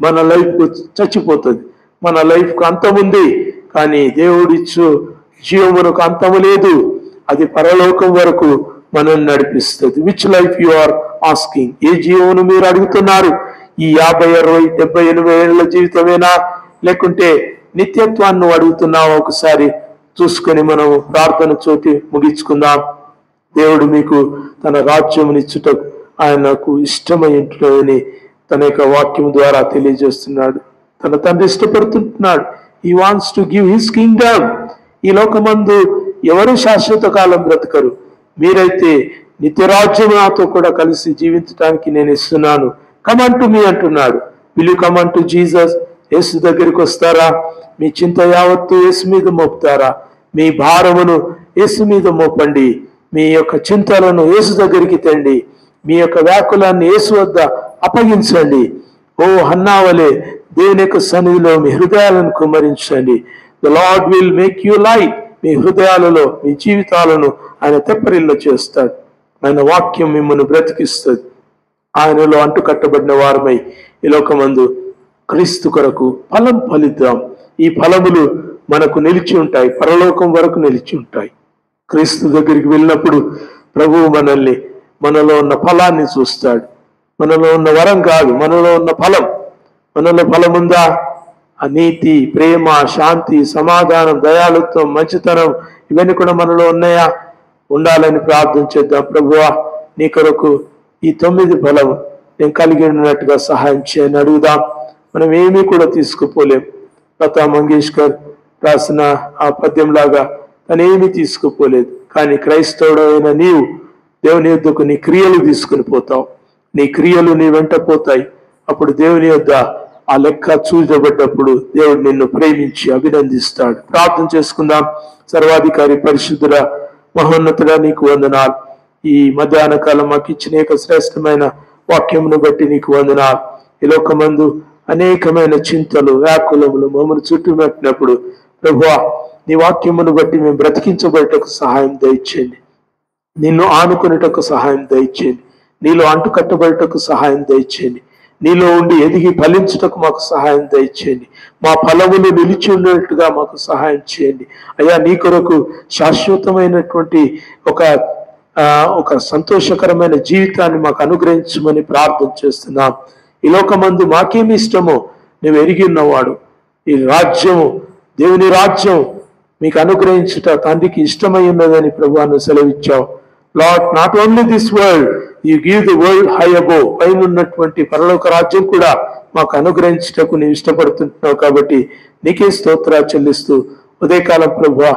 మన లైఫ్ చచ్చిపోతుంది, మన లైఫ్కు అంతముంది, కానీ దేవుడిచ్చు జీవమునకు అంతము లేదు. అది పరలోకం వరకు మనల్ని నడిపిస్తుంది. Which life you are asking? ఏ జీవమును మీరు అడుగుతున్నారు? ఈ 50, 60, 70, 80 ఏళ్ల జీవితమేనా, లేకుంటే నిత్యత్వాన్ని అడుగుతున్నావా? ఒకసారి చూసుకొని మనం ప్రార్థన చోటి ముగించుకుందాం. దేవుడు మీకు తన రాజ్యమునిచ్చుటకు ఆయనకు ఇష్టమైంటుని తన యొక్క వాక్యం ద్వారా తెలియజేస్తున్నాడు. తన తండ్రి ఇష్టపడుతుంటున్నాడు. He wants to give his kingdom. ఈ లోకమందు ఎవరు శాశ్వత కాలం బ్రతకరు. మీరైతే నిత్యరాజ్యం నాతో కూడా కలిసి జీవించడానికి నేను ఇస్తున్నాను. కమన్ టు మీ అంటున్నాడు. Will you come on to Jesus? యేసు దగ్గరికి వస్తారా? మీ చింత యావత్తు యేసు మీద మోపుతారా? మీ భారమును యేసు మీద మోపండి. మీ యొక్క చింతలను యేసు దగ్గరికి తెండి. మీ యొక్క వ్యాకులాన్ని యేసు వద్ద అప్పగించండి. ఓ హన్నావలే దేవుని యొక్క సన్నిధిలో మీ హృదయాలను కుమ్మరించండి. The Lord will make you light. మీ హృదయాలలో, మీ జీవితాలను ఆయన తెప్పరిల్ల చేస్తాడు. ఆయన వాక్యం మిమ్మల్ని బ్రతికిస్తుంది. ఆయనలో అంటుకట్టబడిన వారమై ఈ లోకమందు క్రీస్తు కొరకు ఫలం ఫలిద్దాం. ఈ ఫలములు మనకు నిలిచి ఉంటాయి, పరలోకం వరకు నిలిచి ఉంటాయి. క్రీస్తు దగ్గరికి వెళ్ళినప్పుడు ప్రభువు మనల్ని, మనలో ఉన్న ఫలాన్ని చూస్తాడు. మనలో ఉన్న వరం కాదు, మనలో ఉన్న ఫలం. మనలో ఫలం ఉందా? ఆ నీతి, ప్రేమ, శాంతి, సమాధానం, దయాళుత్వం, మంచితనం ఇవన్నీ కూడా మనలో ఉన్నాయా? ఉండాలని ప్రార్థన చేద్దాం. ప్రభువా, నీ కొరకు ఈ 9 ఫలం నేను కలిగి ఉన్నట్టుగా సహాయం చేయని అడుగుదాం. మనం ఏమీ కూడా తీసుకుపోలేం. లతా మంగేష్కర్ రాసిన ఆ పద్యంలాగా తనేమి తీసుకుపోలేదు. కానీ క్రైస్తవుడైన నీవు దేవుని యొద్దకు నీ క్రియలు తీసుకుని పోతావు. నీ క్రియలు నీ వెంట పోతాయి. అప్పుడు దేవుని యొద్ద ఆ లెక్క చూడబడ్డప్పుడు దేవుడు నిన్ను ప్రేమించి అభినందిస్తాడు. ప్రార్థన చేసుకుందాం. సర్వాధికారి పరిశుద్ధుల మహోన్నతుడ నీకు వందనాలు. ఈ మధ్యాహ్న కాలం మాకు ఇచ్చిన శ్రేష్టమైన వాక్యమును బట్టి నీకు వందనాలు. ఈ లోకమందు అనేకమైన చింతలు వ్యాకులములు మమ్మల్ని చుట్టుముట్టినప్పుడు ప్రభువా నీ వాక్యమును బట్టి మేము బ్రతికించబడటకు సహాయం దయచేయండి. నిన్ను ఆనుకునేటకు సహాయం దయచేయండి. నీలో అంటుకట్టబడటకు సహాయం దయచేయండి. నీలో ఉండి ఎదిగి ఫలించుటకు మాకు సహాయం దయచేయండి. మా ఫలములు నిలిచి ఉండేట్టుగా మాకు సహాయం చేయండి. అయ్యా నీ కొరకు శాశ్వతమైనటువంటి ఒక సంతోషకరమైన జీవితాన్ని మాకు అనుగ్రహించమని ప్రార్థన చేస్తున్నాం. ఈ లోకమందు మాకేమి ఇష్టమో నువ్వు ఎరిగి ఉన్నవాడు. ఈ రాజ్యము దేవుని రాజ్యం మీకు అనుగ్రహించుట తండ్రికి ఇష్టమై ఉన్నదని ప్రభువాను సెలవిచ్చావు. Lord, not only this world, you give the world high above, పైన ఉన్నటువంటి పరలోక రాజ్యం కూడా మాకు అనుగ్రహించుటకు నీవు ఇష్టపడుతుంటున్నావు. కాబట్టి నీకే స్తోత్రాలు చెల్లిస్తూ ఉదయకాలం ప్రభువా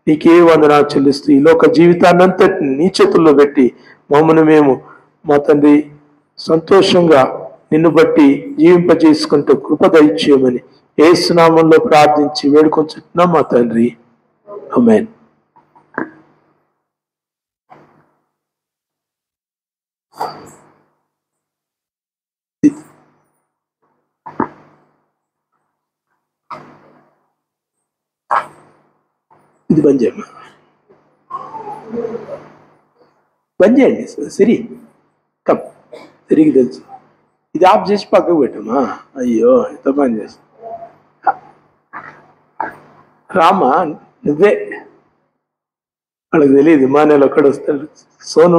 నీకే వందనాలు చెల్లిస్తూ ఈ లోక జీవితాన్ని అంతటిని నీ చేతుల్లో పెట్టి మమ్మల్ని మేము మా తండ్రి సంతోషంగా నిన్ను బట్టి జీవింపజేసుకుంటూ కృప దయచేయమని యేసు నామములో ప్రార్థించి వేడుకొంచుతున్నాం మా తండ్రి. ఆమేన్. ఇది బంద్ చేయమ్మా, బంద్ చేయండి. సిరి కమ్, తిరిగి తెలుసు. ఇది ఆఫ్ చేసి పక్కకు పెట్టమ్మా. అయ్యో ఎంత పని చేస్తా. రామా నువ్వే, వాళ్ళకి తెలియదు మా నెల ఒక్కడ వస్తాడు. సోను